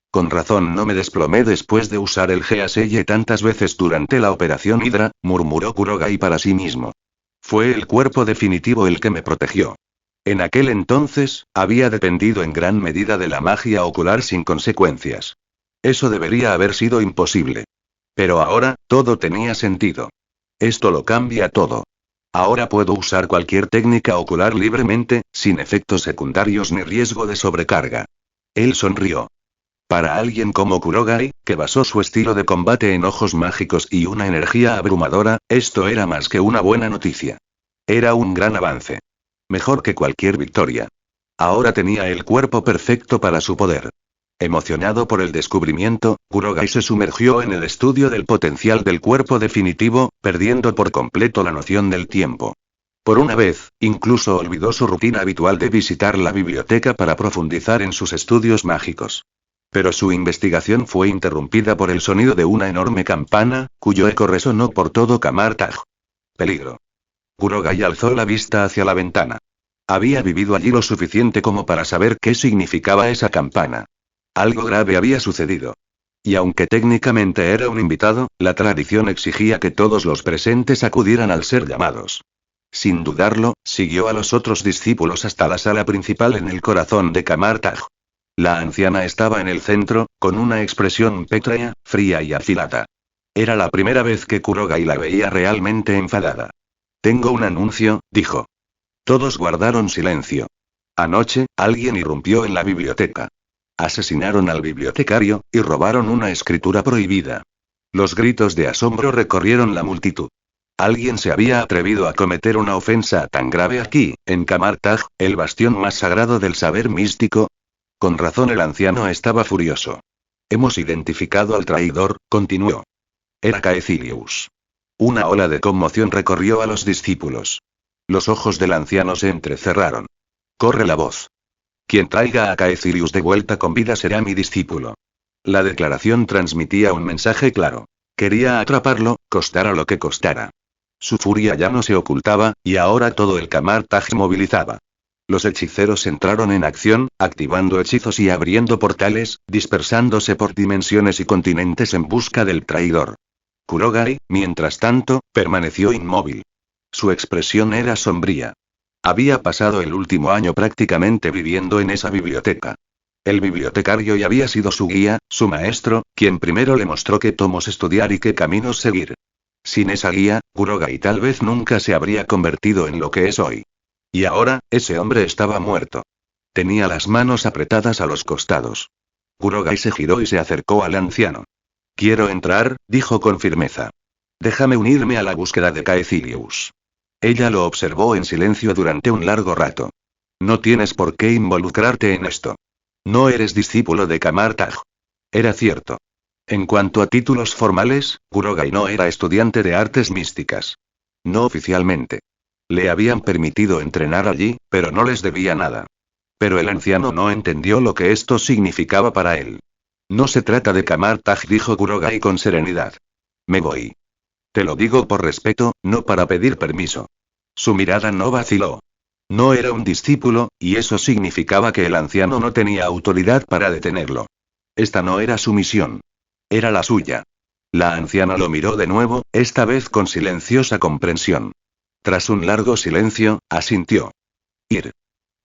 Con razón no me desplomé después de usar el Geaseye tantas veces durante la operación Hydra, murmuró Kurogai para sí mismo. Fue el cuerpo definitivo el que me protegió. En aquel entonces, había dependido en gran medida de la magia ocular sin consecuencias. Eso debería haber sido imposible. Pero ahora, todo tenía sentido. Esto lo cambia todo. Ahora puedo usar cualquier técnica ocular libremente, sin efectos secundarios ni riesgo de sobrecarga. Él sonrió. Para alguien como Kurogai, que basó su estilo de combate en ojos mágicos y una energía abrumadora, esto era más que una buena noticia. Era un gran avance. Mejor que cualquier victoria. Ahora tenía el cuerpo perfecto para su poder. Emocionado por el descubrimiento, Kurogai se sumergió en el estudio del potencial del cuerpo definitivo, perdiendo por completo la noción del tiempo. Por una vez, incluso olvidó su rutina habitual de visitar la biblioteca para profundizar en sus estudios mágicos. Pero su investigación fue interrumpida por el sonido de una enorme campana, cuyo eco resonó por todo Camartag. Peligro. Kurogai alzó la vista hacia la ventana. Había vivido allí lo suficiente como para saber qué significaba esa campana. Algo grave había sucedido. Y aunque técnicamente era un invitado, la tradición exigía que todos los presentes acudieran al ser llamados. Sin dudarlo, siguió a los otros discípulos hasta la sala principal en el corazón de Camartag. La anciana estaba en el centro, con una expresión pétrea, fría y afilada. Era la primera vez que Kurogai la veía realmente enfadada. Tengo un anuncio, dijo. Todos guardaron silencio. Anoche, alguien irrumpió en la biblioteca. Asesinaron al bibliotecario, y robaron una escritura prohibida. Los gritos de asombro recorrieron la multitud. ¿Alguien se había atrevido a cometer una ofensa tan grave aquí, en Camartag, el bastión más sagrado del saber místico? Con razón el anciano estaba furioso. Hemos identificado al traidor, continuó. Era Caecilius. Una ola de conmoción recorrió a los discípulos. Los ojos del anciano se entrecerraron. Corre la voz. Quien traiga a Caecilius de vuelta con vida será mi discípulo. La declaración transmitía un mensaje claro. Quería atraparlo, costara lo que costara. Su furia ya no se ocultaba, y ahora todo el Camartag se movilizaba. Los hechiceros entraron en acción, activando hechizos y abriendo portales, dispersándose por dimensiones y continentes en busca del traidor. Kurogai, mientras tanto, permaneció inmóvil. Su expresión era sombría. Había pasado el último año prácticamente viviendo en esa biblioteca. El bibliotecario ya había sido su guía, su maestro, quien primero le mostró qué tomos estudiar y qué caminos seguir. Sin esa guía, Kurogai tal vez nunca se habría convertido en lo que es hoy. Y ahora, ese hombre estaba muerto. Tenía las manos apretadas a los costados. Kurogai se giró y se acercó al anciano. Quiero entrar, dijo con firmeza. Déjame unirme a la búsqueda de Caecilius. Ella lo observó en silencio durante un largo rato. No tienes por qué involucrarte en esto. No eres discípulo de Camartag. Era cierto. En cuanto a títulos formales, Kurogai no era estudiante de artes místicas. No oficialmente. Le habían permitido entrenar allí, pero no les debía nada. Pero el anciano no entendió lo que esto significaba para él. No se trata de Camartag, dijo Kurogai con serenidad. Me voy. Te lo digo por respeto, no para pedir permiso. Su mirada no vaciló. No era un discípulo, y eso significaba que el anciano no tenía autoridad para detenerlo. Esta no era su misión. Era la suya. La anciana lo miró de nuevo, esta vez con silenciosa comprensión. Tras un largo silencio, asintió. Ir.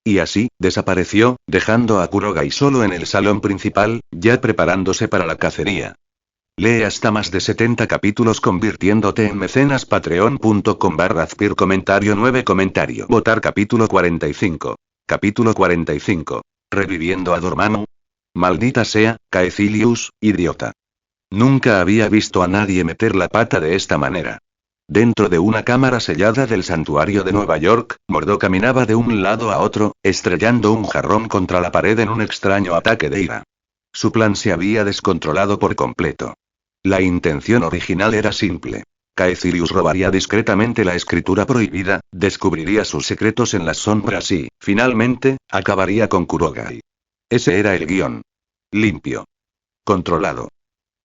Y así, desapareció, dejando a Kurogai solo en el salón principal, ya preparándose para la cacería. Lee hasta más de 70 capítulos convirtiéndote en mecenas patreon.com/Azpir comentario 9 comentario. Votar capítulo 45. Capítulo 45. Reviviendo a Dormammu. Maldita sea, Caecilius, idiota. Nunca había visto a nadie meter la pata de esta manera. Dentro de una cámara sellada del santuario de Nueva York, Mordo caminaba de un lado a otro, estrellando un jarrón contra la pared en un extraño ataque de ira. Su plan se había descontrolado por completo. La intención original era simple. Caecilius robaría discretamente la escritura prohibida, descubriría sus secretos en las sombras y, finalmente, acabaría con Kurogai. Ese era el guión. Limpio. Controlado.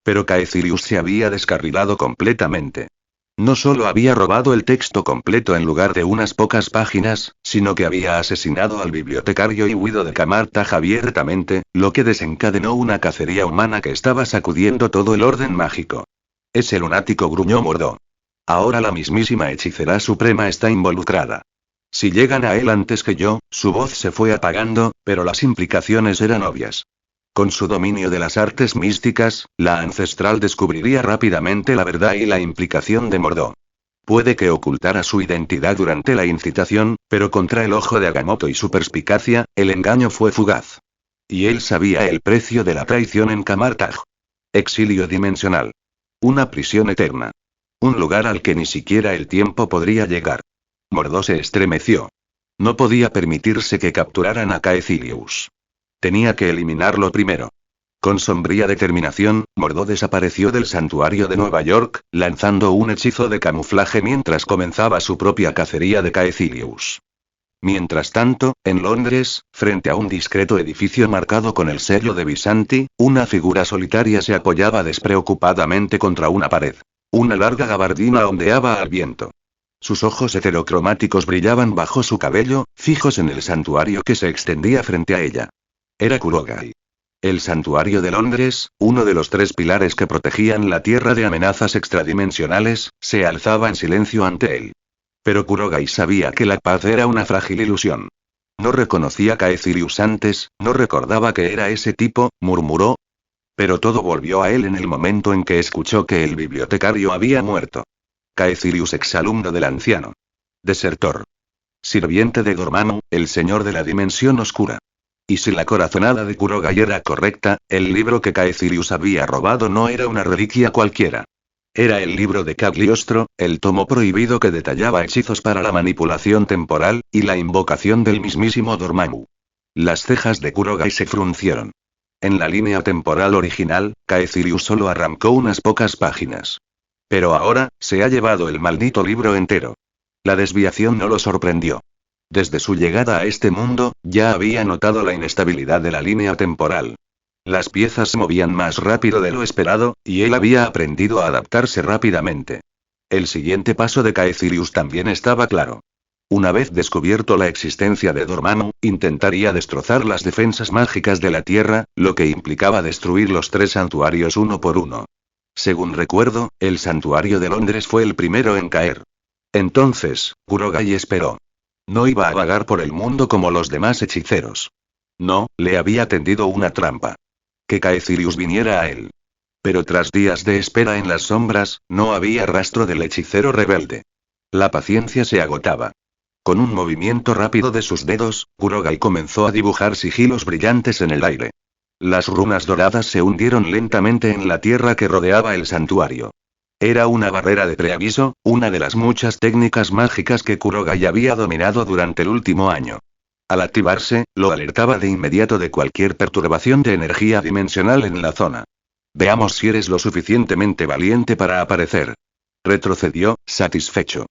Pero Caecilius se había descarrilado completamente. No solo había robado el texto completo en lugar de unas pocas páginas, sino que había asesinado al bibliotecario y huido de Camartag abiertamente, lo que desencadenó una cacería humana que estaba sacudiendo todo el orden mágico. Ese lunático, gruñó Mordo. Ahora la mismísima hechicera suprema está involucrada. Si llegan a él antes que yo, su voz se fue apagando, pero las implicaciones eran obvias. Con su dominio de las artes místicas, la ancestral descubriría rápidamente la verdad y la implicación de Mordo. Puede que ocultara su identidad durante la incitación, pero contra el ojo de Agamotto y su perspicacia, el engaño fue fugaz. Y él sabía el precio de la traición en Camartag. Exilio dimensional. Una prisión eterna. Un lugar al que ni siquiera el tiempo podría llegar. Mordo se estremeció. No podía permitirse que capturaran a Caecilius. Tenía que eliminarlo primero. Con sombría determinación, Mordo desapareció del santuario de Nueva York, lanzando un hechizo de camuflaje mientras comenzaba su propia cacería de Caecilius. Mientras tanto, en Londres, frente a un discreto edificio marcado con el sello de Visanti, una figura solitaria se apoyaba despreocupadamente contra una pared. Una larga gabardina ondeaba al viento. Sus ojos heterocromáticos brillaban bajo su cabello, fijos en el santuario que se extendía frente a ella. Era Kurogai. El santuario de Londres, uno de los 3 pilares que protegían la Tierra de amenazas extradimensionales, se alzaba en silencio ante él. Pero Kurogai sabía que la paz era una frágil ilusión. No reconocía a Caecilius antes, no recordaba que era ese tipo, murmuró. Pero todo volvió a él en el momento en que escuchó que el bibliotecario había muerto. Caecilius, exalumno del anciano. Desertor. Sirviente de Dormammu, el señor de la dimensión oscura. Y si la corazonada de Kurogai era correcta, el libro que Caecilius había robado no era una reliquia cualquiera. Era el libro de Cagliostro, el tomo prohibido que detallaba hechizos para la manipulación temporal, y la invocación del mismísimo Dormammu. Las cejas de Kurogai se fruncieron. En la línea temporal original, Caecilius solo arrancó unas pocas páginas. Pero ahora, se ha llevado el maldito libro entero. La desviación no lo sorprendió. Desde su llegada a este mundo, ya había notado la inestabilidad de la línea temporal. Las piezas se movían más rápido de lo esperado, y él había aprendido a adaptarse rápidamente. El siguiente paso de Caecilius también estaba claro. Una vez descubierto la existencia de Dormammu, intentaría destrozar las defensas mágicas de la Tierra, lo que implicaba destruir los 3 santuarios uno por uno. Según recuerdo, el santuario de Londres fue el primero en caer. Entonces, Kurogai esperó. No iba a vagar por el mundo como los demás hechiceros. No, le había tendido una trampa. Que Caecilius viniera a él. Pero tras días de espera en las sombras, no había rastro del hechicero rebelde. La paciencia se agotaba. Con un movimiento rápido de sus dedos, Kurogai comenzó a dibujar sigilos brillantes en el aire. Las runas doradas se hundieron lentamente en la tierra que rodeaba el santuario. Era una barrera de preaviso, una de las muchas técnicas mágicas que Kurogai había dominado durante el último año. Al activarse, lo alertaba de inmediato de cualquier perturbación de energía dimensional en la zona. Veamos si eres lo suficientemente valiente para aparecer. Retrocedió, satisfecho.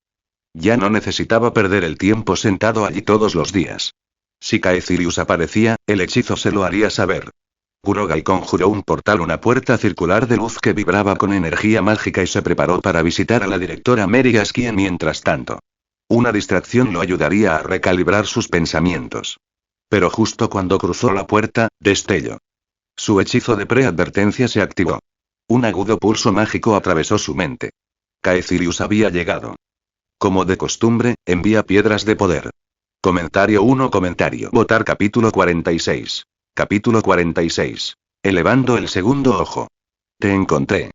Ya no necesitaba perder el tiempo sentado allí todos los días. Si Caecilius aparecía, el hechizo se lo haría saber. Kurogai conjuró un portal, una puerta circular de luz que vibraba con energía mágica y se preparó para visitar a la directora Mary Askien mientras tanto. Una distracción lo ayudaría a recalibrar sus pensamientos. Pero justo cuando cruzó la puerta, destello. Su hechizo de preadvertencia se activó. Un agudo pulso mágico atravesó su mente. Caecilius había llegado. Como de costumbre, envía piedras de poder. Comentario 1. Votar capítulo 46. Capítulo 46. Elevando el segundo ojo. Te encontré.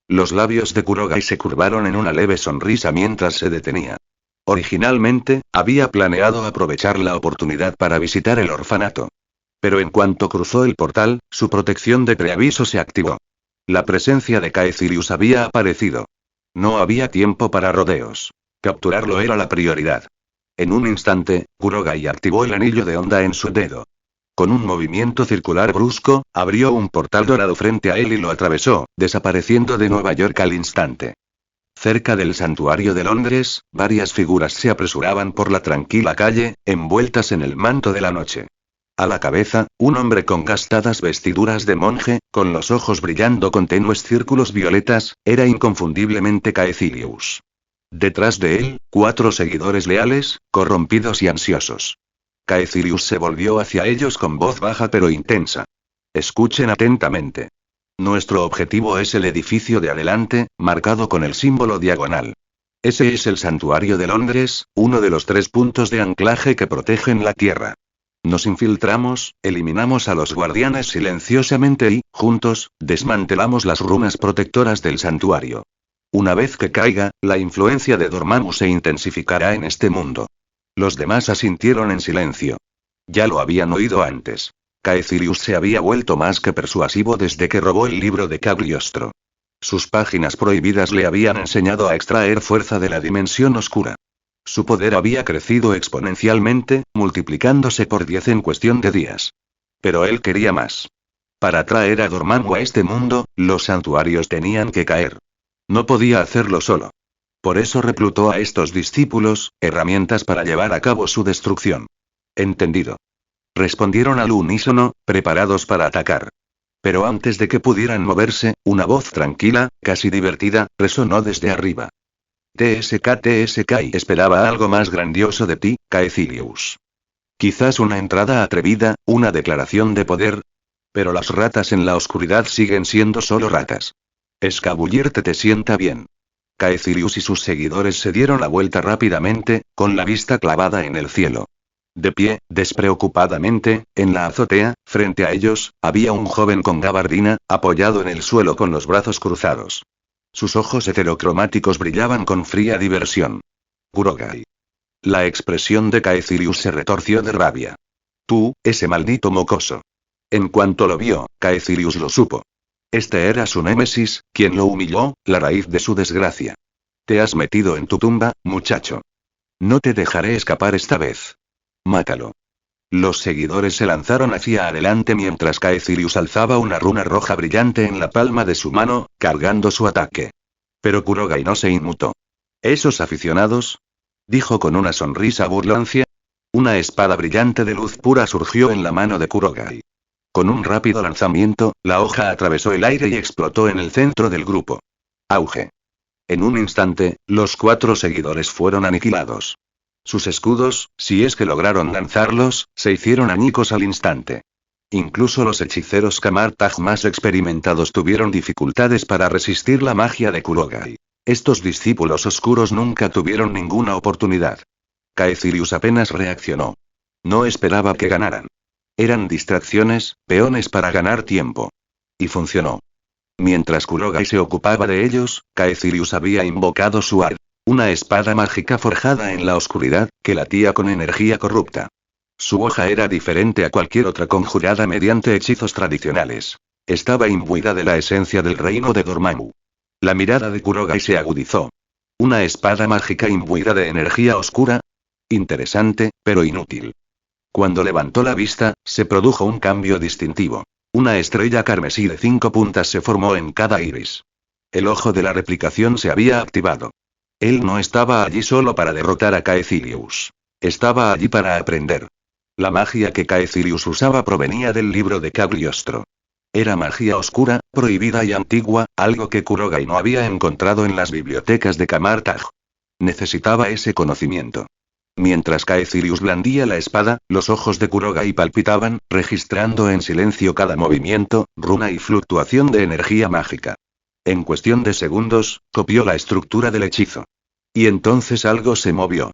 Los labios de Kurogai se curvaron en una leve sonrisa mientras se detenía. Originalmente, había planeado aprovechar la oportunidad para visitar el orfanato. Pero en cuanto cruzó el portal, su protección de preaviso se activó. La presencia de Caecilius había aparecido. No había tiempo para rodeos. Capturarlo era la prioridad. En un instante, Kurogai activó el anillo de onda en su dedo. Con un movimiento circular brusco, abrió un portal dorado frente a él y lo atravesó, desapareciendo de Nueva York al instante. Cerca del santuario de Londres, varias figuras se apresuraban por la tranquila calle, envueltas en el manto de la noche. A la cabeza, un hombre con gastadas vestiduras de monje, con los ojos brillando con tenues círculos violetas, era inconfundiblemente Caecilius. Detrás de él, 4 seguidores leales, corrompidos y ansiosos. Caecilius se volvió hacia ellos con voz baja pero intensa. Escuchen atentamente. Nuestro objetivo es el edificio de adelante, marcado con el símbolo diagonal. Ese es el santuario de Londres, uno de los 3 puntos de anclaje que protegen la Tierra. Nos infiltramos, eliminamos a los guardianes silenciosamente y, juntos, desmantelamos las runas protectoras del santuario. Una vez que caiga, la influencia de Dormammu se intensificará en este mundo. Los demás asintieron en silencio. Ya lo habían oído antes. Caecilius se había vuelto más que persuasivo desde que robó el libro de Cagliostro. Sus páginas prohibidas le habían enseñado a extraer fuerza de la dimensión oscura. Su poder había crecido exponencialmente, multiplicándose por 10 en cuestión de días. Pero él quería más. Para traer a Dormammu a este mundo, los santuarios tenían que caer. No podía hacerlo solo. Por eso reclutó a estos discípulos, herramientas para llevar a cabo su destrucción. Entendido. Respondieron al unísono, preparados para atacar. Pero antes de que pudieran moverse, una voz tranquila, casi divertida, resonó desde arriba. TSK, y esperaba algo más grandioso de ti, Caecilius. Quizás una entrada atrevida, una declaración de poder. Pero las ratas en la oscuridad siguen siendo solo ratas. Escabullirte te sienta bien. Caecilius y sus seguidores se dieron la vuelta rápidamente, con la vista clavada en el cielo. De pie, despreocupadamente, en la azotea, frente a ellos, había un joven con gabardina, apoyado en el suelo con los brazos cruzados. Sus ojos heterocromáticos brillaban con fría diversión. Kurogai. La expresión de Caecilius se retorció de rabia. Tú, ese maldito mocoso. En cuanto lo vio, Caecilius lo supo. Este era su némesis, quien lo humilló, la raíz de su desgracia. Te has metido en tu tumba, muchacho. No te dejaré escapar esta vez. Mátalo. Los seguidores se lanzaron hacia adelante mientras Caecilius alzaba una runa roja brillante en la palma de su mano, cargando su ataque. Pero Kurogai no se inmutó. ¿Esos aficionados? Dijo con una sonrisa burlancia. Una espada brillante de luz pura surgió en la mano de Kurogai. Con un rápido lanzamiento, la hoja atravesó el aire y explotó en el centro del grupo. Auge. En un instante, los 4 seguidores fueron aniquilados. Sus escudos, si es que lograron lanzarlos, se hicieron añicos al instante. Incluso los hechiceros Kamartaj más experimentados tuvieron dificultades para resistir la magia de Kurogai. Estos discípulos oscuros nunca tuvieron ninguna oportunidad. Caecilius apenas reaccionó. No esperaba que ganaran. Eran distracciones, peones para ganar tiempo. Y funcionó. Mientras Kurogai se ocupaba de ellos, Caecilius había invocado su Ard, una espada mágica forjada en la oscuridad, que latía con energía corrupta. Su hoja era diferente a cualquier otra conjurada mediante hechizos tradicionales. Estaba imbuida de la esencia del reino de Dormammu. La mirada de Kurogai se agudizó. Una espada mágica imbuida de energía oscura. Interesante, pero inútil. Cuando levantó la vista, se produjo un cambio distintivo. Una estrella carmesí de 5 puntas se formó en cada iris. El ojo de la replicación se había activado. Él no estaba allí solo para derrotar a Caecilius. Estaba allí para aprender. La magia que Caecilius usaba provenía del libro de Cagliostro. Era magia oscura, prohibida y antigua, algo que Kurogai no había encontrado en las bibliotecas de Kamartaj. Necesitaba ese conocimiento. Mientras Caecilius blandía la espada, los ojos de Kurogai palpitaban, registrando en silencio cada movimiento, runa y fluctuación de energía mágica. En cuestión de segundos, copió la estructura del hechizo. Y entonces algo se movió.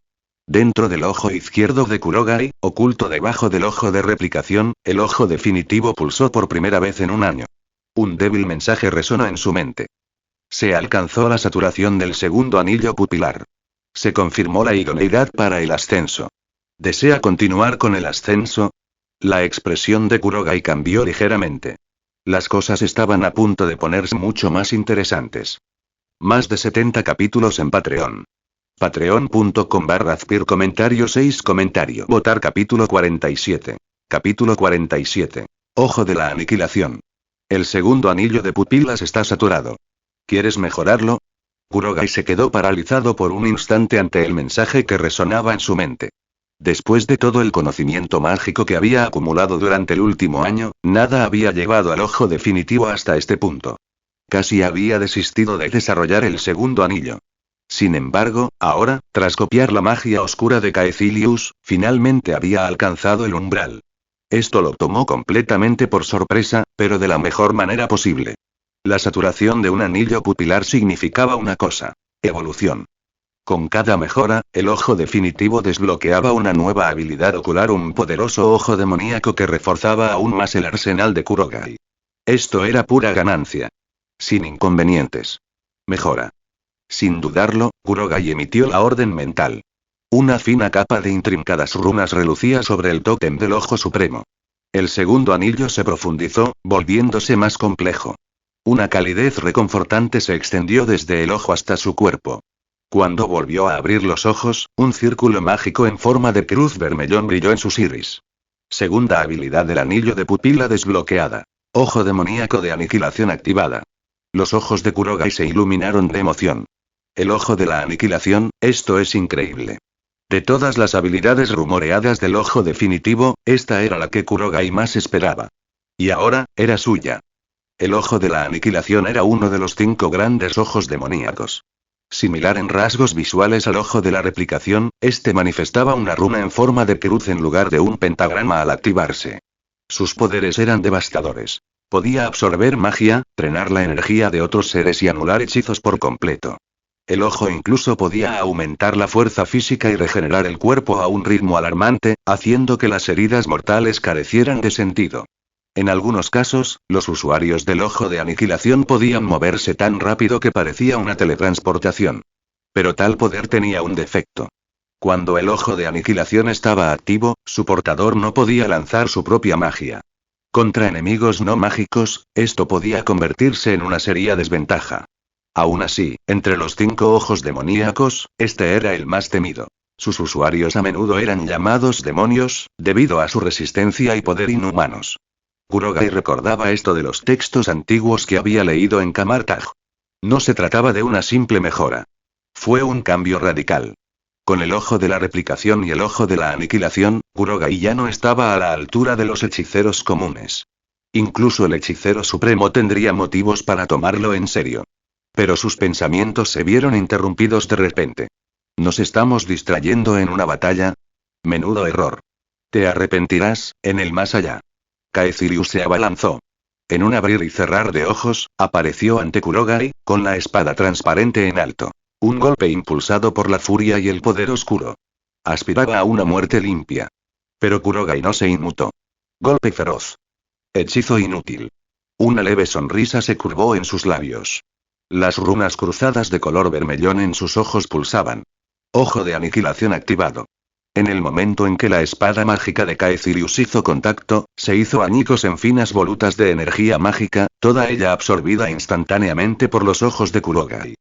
Dentro del ojo izquierdo de Kurogai, oculto debajo del ojo de replicación, el ojo definitivo pulsó por primera vez en un año. Un débil mensaje resonó en su mente. Se alcanzó la saturación del segundo anillo pupilar. Se confirmó la idoneidad para el ascenso. ¿Desea continuar con el ascenso? La expresión de Kurogai cambió ligeramente. Las cosas estaban a punto de ponerse mucho más interesantes. Más de 70 capítulos en Patreon. Patreon.com/Azpir comentario 6 comentario. Votar capítulo 47. Capítulo 47. Ojo de la aniquilación. El segundo anillo de pupilas está saturado. ¿Quieres mejorarlo? Kurogai se quedó paralizado por un instante ante el mensaje que resonaba en su mente. Después de todo el conocimiento mágico que había acumulado durante el último año, nada había llevado al ojo definitivo hasta este punto. Casi había desistido de desarrollar el segundo anillo. Sin embargo, ahora, tras copiar la magia oscura de Caecilius, finalmente había alcanzado el umbral. Esto lo tomó completamente por sorpresa, pero de la mejor manera posible. La saturación de un anillo pupilar significaba una cosa: evolución. Con cada mejora, el ojo definitivo desbloqueaba una nueva habilidad ocular, un poderoso ojo demoníaco que reforzaba aún más el arsenal de Kurogai. Esto era pura ganancia. Sin inconvenientes. Mejora. Sin dudarlo, Kurogai emitió la orden mental. Una fina capa de intrincadas runas relucía sobre el tótem del ojo supremo. El segundo anillo se profundizó, volviéndose más complejo. Una calidez reconfortante se extendió desde el ojo hasta su cuerpo. Cuando volvió a abrir los ojos, un círculo mágico en forma de cruz vermellón brilló en sus iris. Segunda habilidad del anillo de pupila desbloqueada. Ojo demoníaco de aniquilación activada. Los ojos de Kurogai se iluminaron de emoción. El ojo de la aniquilación, esto es increíble. De todas las habilidades rumoreadas del ojo definitivo, esta era la que Kurogai más esperaba. Y ahora, era suya. El ojo de la aniquilación era uno de los 5 grandes ojos demoníacos. Similar en rasgos visuales al ojo de la replicación, este manifestaba una runa en forma de cruz en lugar de un pentagrama al activarse. Sus poderes eran devastadores. Podía absorber magia, drenar la energía de otros seres y anular hechizos por completo. El ojo incluso podía aumentar la fuerza física y regenerar el cuerpo a un ritmo alarmante, haciendo que las heridas mortales carecieran de sentido. En algunos casos, los usuarios del ojo de aniquilación podían moverse tan rápido que parecía una teletransportación. Pero tal poder tenía un defecto. Cuando el ojo de aniquilación estaba activo, su portador no podía lanzar su propia magia. Contra enemigos no mágicos, esto podía convertirse en una seria desventaja. Aún así, entre los 5 ojos demoníacos, este era el más temido. Sus usuarios a menudo eran llamados demonios, debido a su resistencia y poder inhumanos. Kurogai recordaba esto de los textos antiguos que había leído en Kamartaj. No se trataba de una simple mejora. Fue un cambio radical. Con el ojo de la replicación y el ojo de la aniquilación, Kurogai ya no estaba a la altura de los hechiceros comunes. Incluso el hechicero supremo tendría motivos para tomarlo en serio. Pero sus pensamientos se vieron interrumpidos de repente. ¿Nos estamos distrayendo en una batalla? Menudo error. Te arrepentirás, en el más allá. Caecilius se abalanzó. En un abrir y cerrar de ojos, apareció ante Kurogai, con la espada transparente en alto. Un golpe impulsado por la furia y el poder oscuro. Aspiraba a una muerte limpia. Pero Kurogai no se inmutó. Golpe feroz. Hechizo inútil. Una leve sonrisa se curvó en sus labios. Las runas cruzadas de color vermellón en sus ojos pulsaban. Ojo de aniquilación activado. En el momento en que la espada mágica de Caecilius hizo contacto, se hizo añicos en finas volutas de energía mágica, toda ella absorbida instantáneamente por los ojos de Kurogai.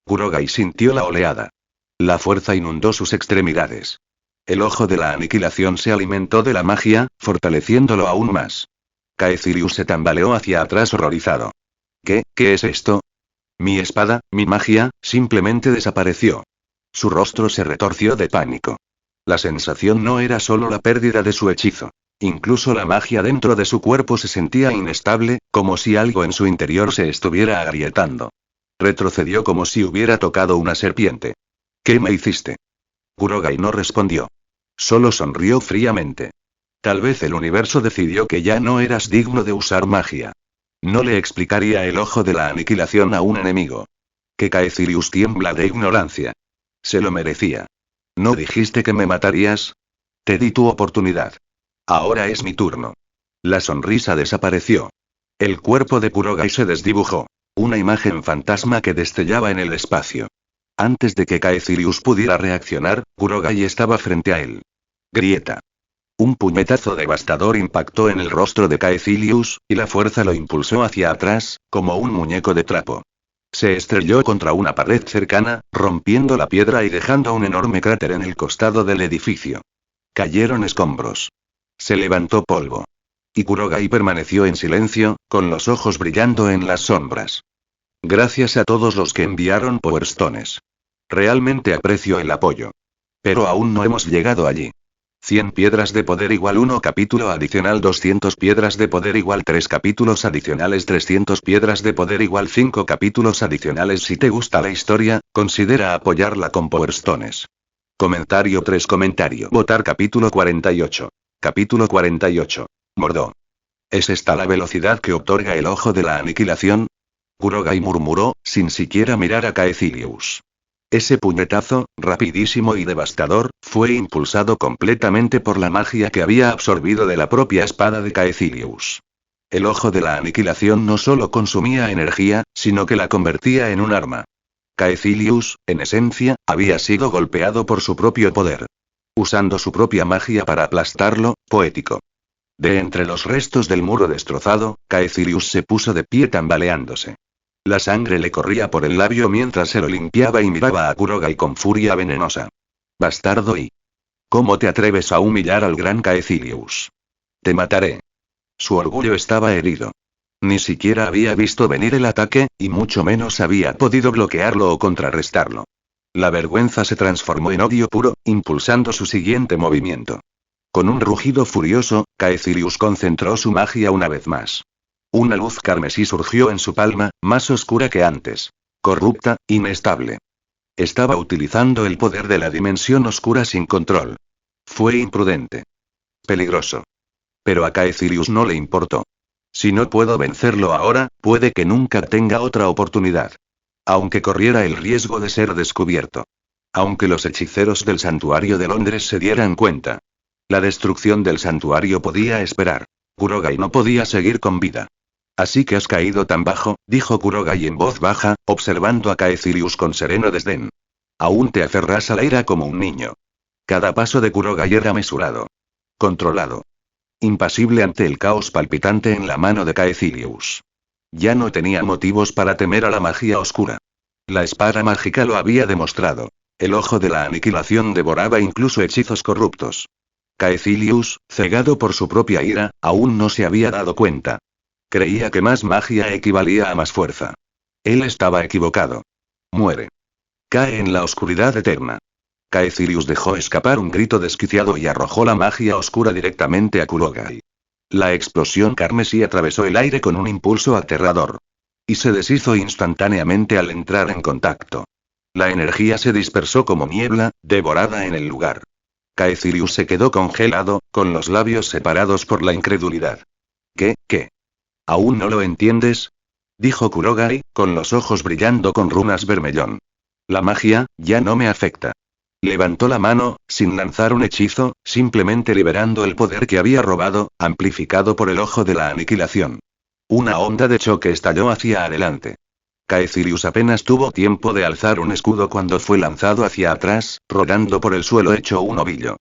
Kurogai sintió la oleada. La fuerza inundó sus extremidades. El ojo de la aniquilación se alimentó de la magia, fortaleciéndolo aún más. Caecilius se tambaleó hacia atrás horrorizado. ¿Qué es esto? Mi espada, mi magia, simplemente desapareció. Su rostro se retorció de pánico. La sensación no era solo la pérdida de su hechizo. Incluso la magia dentro de su cuerpo se sentía inestable, como si algo en su interior se estuviera agrietando. Retrocedió como si hubiera tocado una serpiente. ¿Qué me hiciste? Kurogai no respondió. Solo sonrió fríamente. Tal vez el universo decidió que ya no eras digno de usar magia. No le explicaría el ojo de la aniquilación a un enemigo. Que Caecilius tiembla de ignorancia. Se lo merecía. ¿No dijiste que me matarías? Te di tu oportunidad. Ahora es mi turno. La sonrisa desapareció. El cuerpo de Kurogai se desdibujó. Una imagen fantasma que destellaba en el espacio. Antes de que Caecilius pudiera reaccionar, Kurogai estaba frente a él. Grieta. Un puñetazo devastador impactó en el rostro de Caecilius, y la fuerza lo impulsó hacia atrás, como un muñeco de trapo. Se estrelló contra una pared cercana, rompiendo la piedra y dejando un enorme cráter en el costado del edificio. Cayeron escombros. Se levantó polvo. Y Kurogai permaneció en silencio, con los ojos brillando en las sombras. Gracias a todos los que enviaron Power Stones. Realmente aprecio el apoyo. Pero aún no hemos llegado allí. 100 piedras de poder igual 1 capítulo adicional 200 piedras de poder igual 3 capítulos adicionales 300 piedras de poder igual 5 capítulos adicionales. Si te gusta la historia, considera apoyarla con Power Stones. Comentario 3 comentario. Votar capítulo 48. Capítulo 48. Mordó. ¿Es esta la velocidad que otorga el ojo de la aniquilación? Kurogai murmuró, sin siquiera mirar a Caecilius. Ese puñetazo, rapidísimo y devastador, fue impulsado completamente por la magia que había absorbido de la propia espada de Caecilius. El ojo de la aniquilación no solo consumía energía, sino que la convertía en un arma. Caecilius, en esencia, había sido golpeado por su propio poder. Usando su propia magia para aplastarlo, poético. De entre los restos del muro destrozado, Caecilius se puso de pie tambaleándose. La sangre le corría por el labio mientras se lo limpiaba y miraba a Kurogai con furia venenosa. Bastardo y... ¿Cómo te atreves a humillar al gran Caecilius? Te mataré. Su orgullo estaba herido. Ni siquiera había visto venir el ataque, y mucho menos había podido bloquearlo o contrarrestarlo. La vergüenza se transformó en odio puro, impulsando su siguiente movimiento. Con un rugido furioso, Caecilius concentró su magia una vez más. Una luz carmesí surgió en su palma, más oscura que antes. Corrupta, inestable. Estaba utilizando el poder de la dimensión oscura sin control. Fue imprudente. Peligroso. Pero a Caecilius no le importó. Si no puedo vencerlo ahora, puede que nunca tenga otra oportunidad. Aunque corriera el riesgo de ser descubierto. Aunque los hechiceros del santuario de Londres se dieran cuenta. La destrucción del santuario podía esperar. Kurogai no podía seguir con vida. Así que has caído tan bajo, dijo Kurogai en voz baja, observando a Caecilius con sereno desdén. Aún te aferras a la ira como un niño. Cada paso de Kurogai era mesurado. Controlado. Impasible ante el caos palpitante en la mano de Caecilius. Ya no tenía motivos para temer a la magia oscura. La espada mágica lo había demostrado. El ojo de la aniquilación devoraba incluso hechizos corruptos. Caecilius, cegado por su propia ira, aún no se había dado cuenta. Creía que más magia equivalía a más fuerza. Él estaba equivocado. Muere. Cae en la oscuridad eterna. Caecilius dejó escapar un grito desquiciado y arrojó la magia oscura directamente a Kurogai. La explosión carmesí atravesó el aire con un impulso aterrador. Y se deshizo instantáneamente al entrar en contacto. La energía se dispersó como niebla, devorada en el lugar. Caecilius se quedó congelado, con los labios separados por la incredulidad. ¿Qué? ¿Aún no lo entiendes? Dijo Kurogai, con los ojos brillando con runas vermellón. La magia, ya no me afecta. Levantó la mano, sin lanzar un hechizo, simplemente liberando el poder que había robado, amplificado por el ojo de la aniquilación. Una onda de choque estalló hacia adelante. Caecilius apenas tuvo tiempo de alzar un escudo cuando fue lanzado hacia atrás, rodando por el suelo hecho un ovillo.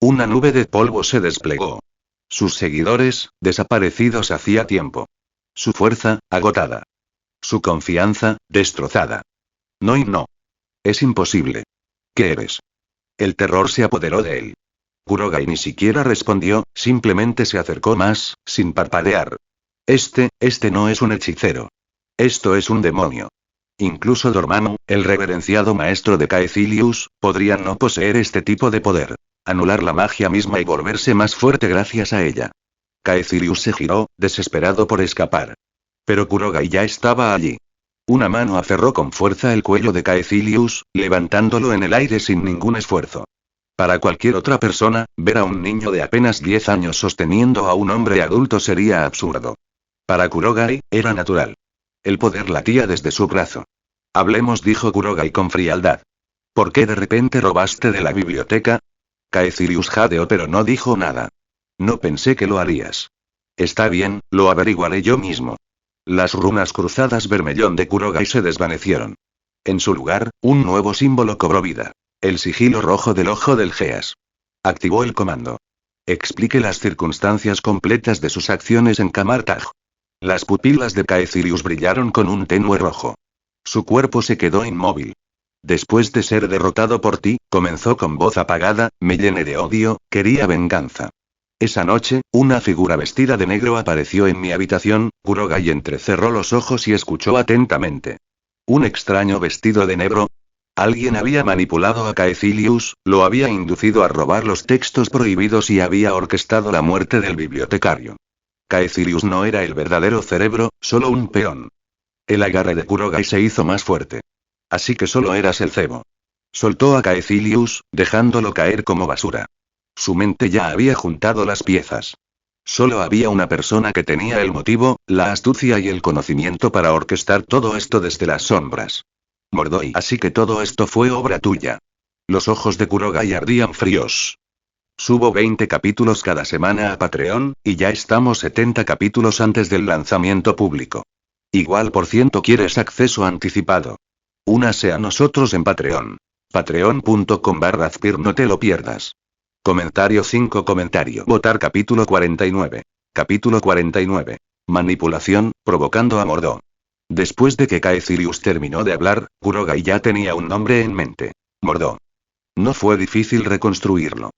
Una nube de polvo se desplegó. Sus seguidores, desaparecidos hacía tiempo. Su fuerza, agotada. Su confianza, destrozada. No y no. Es imposible. ¿Qué eres? El terror se apoderó de él. Kurogai ni siquiera respondió, simplemente se acercó más, sin parpadear. Este no es un hechicero. Esto es un demonio. Incluso Dormammu, el reverenciado maestro de Caecilius, podría no poseer este tipo de poder. Anular la magia misma y volverse más fuerte gracias a ella. Caecilius se giró, desesperado por escapar. Pero Kurogai ya estaba allí. Una mano aferró con fuerza el cuello de Caecilius, levantándolo en el aire sin ningún esfuerzo. Para cualquier otra persona, ver a un niño de apenas 10 años sosteniendo a un hombre adulto sería absurdo. Para Kurogai, era natural. El poder latía desde su brazo. Hablemos, dijo Kurogai con frialdad. ¿Por qué de repente robaste de la biblioteca? Caecilius jadeó pero no dijo nada. No pensé que lo harías. Está bien, lo averiguaré yo mismo. Las runas cruzadas vermellón de Kurogai se desvanecieron. En su lugar, un nuevo símbolo cobró vida. El sigilo rojo del ojo del Geas. Activó el comando. Explique las circunstancias completas de sus acciones en Camartag. Las pupilas de Caecilius brillaron con un tenue rojo. Su cuerpo se quedó inmóvil. Después de ser derrotado por ti, comenzó con voz apagada, me llené de odio, quería venganza. Esa noche, una figura vestida de negro apareció en mi habitación. Kurogai entrecerró los ojos y escuchó atentamente. ¿Un extraño vestido de negro? Alguien había manipulado a Caecilius, lo había inducido a robar los textos prohibidos y había orquestado la muerte del bibliotecario. Caecilius no era el verdadero cerebro, solo un peón. El agarre de Kurogai se hizo más fuerte. Así que solo eras el cebo. Soltó a Caecilius, dejándolo caer como basura. Su mente ya había juntado las piezas. Solo había una persona que tenía el motivo, la astucia y el conocimiento para orquestar todo esto desde las sombras. Mordo, así que todo esto fue obra tuya. Los ojos de Kurogai ardían fríos. Subo 20 capítulos cada semana a Patreon, y ya estamos 70 capítulos antes del lanzamiento público. Igual por ciento quieres acceso anticipado. Únase a nosotros en Patreon. Patreon.com/Azpir, no te lo pierdas. Comentario 5. Votar capítulo 49. Capítulo 49. Manipulación, provocando a Mordo. Después de que Caecilius terminó de hablar, Kurogai ya tenía un nombre en mente. Mordo. No fue difícil reconstruirlo.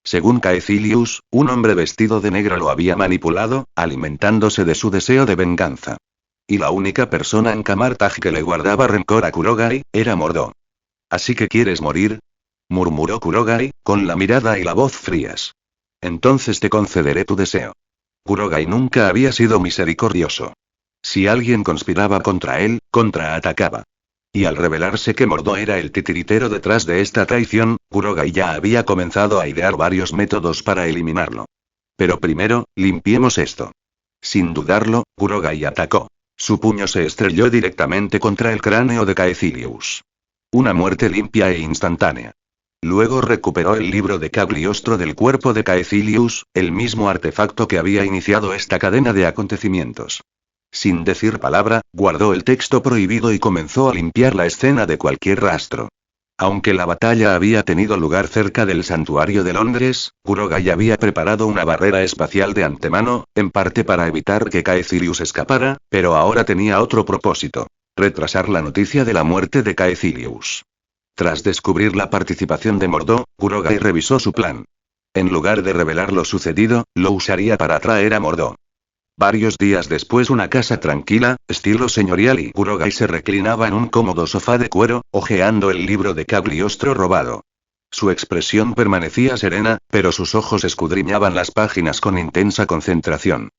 Según Caecilius, un hombre vestido de negro lo había manipulado, alimentándose de su deseo de venganza. Y la única persona en Camartag que le guardaba rencor a Kurogai, era Mordo. ¿Así que quieres morir? Murmuró Kurogai, con la mirada y la voz frías. Entonces te concederé tu deseo. Kurogai nunca había sido misericordioso. Si alguien conspiraba contra él, contraatacaba. Y al revelarse que Mordo era el titiritero detrás de esta traición, Kurogai ya había comenzado a idear varios métodos para eliminarlo. Pero primero, limpiemos esto. Sin dudarlo, Kurogai atacó. Su puño se estrelló directamente contra el cráneo de Caecilius. Una muerte limpia e instantánea. Luego recuperó el libro de Cagliostro del cuerpo de Caecilius, el mismo artefacto que había iniciado esta cadena de acontecimientos. Sin decir palabra, guardó el texto prohibido y comenzó a limpiar la escena de cualquier rastro. Aunque la batalla había tenido lugar cerca del santuario de Londres, Kurogai había preparado una barrera espacial de antemano, en parte para evitar que Caecilius escapara, pero ahora tenía otro propósito: retrasar la noticia de la muerte de Caecilius. Tras descubrir la participación de Mordo, Kurogai revisó su plan. En lugar de revelar lo sucedido, lo usaría para atraer a Mordo. Varios días después, una casa tranquila, estilo señorial, y Kurogai se reclinaba en un cómodo sofá de cuero, hojeando el libro de Cagliostro robado. Su expresión permanecía serena, pero sus ojos escudriñaban las páginas con intensa concentración.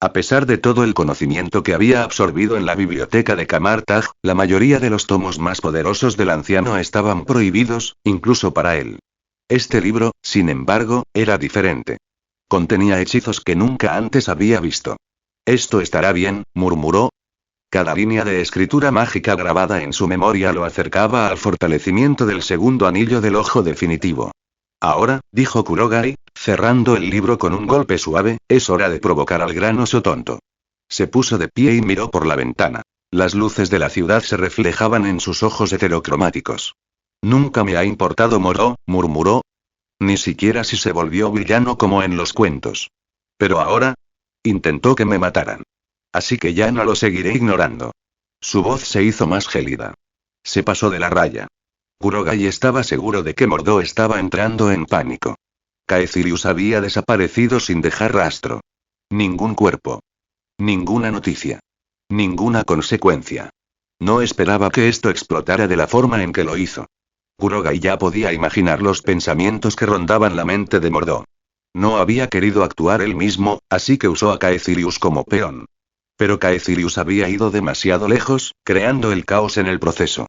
A pesar de todo el conocimiento que había absorbido en la biblioteca de Kamartaj, la mayoría de los tomos más poderosos del anciano estaban prohibidos, incluso para él. Este libro, sin embargo, era diferente. Contenía hechizos que nunca antes había visto. Esto estará bien, murmuró. Cada línea de escritura mágica grabada en su memoria lo acercaba al fortalecimiento del segundo anillo del ojo definitivo. Ahora, dijo Kurogai, cerrando el libro con un golpe suave, es hora de provocar al gran oso tonto. Se puso de pie y miró por la ventana. Las luces de la ciudad se reflejaban en sus ojos heterocromáticos. Nunca me ha importado Mordo, murmuró. Ni siquiera si se volvió villano como en los cuentos. Pero ahora, intentó que me mataran. Así que ya no lo seguiré ignorando. Su voz se hizo más gélida. Se pasó de la raya. Kurogai estaba seguro de que Mordo estaba entrando en pánico. Caecilius había desaparecido sin dejar rastro. Ningún cuerpo. Ninguna noticia. Ninguna consecuencia. No esperaba que esto explotara de la forma en que lo hizo. Kurogai ya podía imaginar los pensamientos que rondaban la mente de Mordo. No había querido actuar él mismo, así que usó a Caecilius como peón. Pero Caecilius había ido demasiado lejos, creando el caos en el proceso.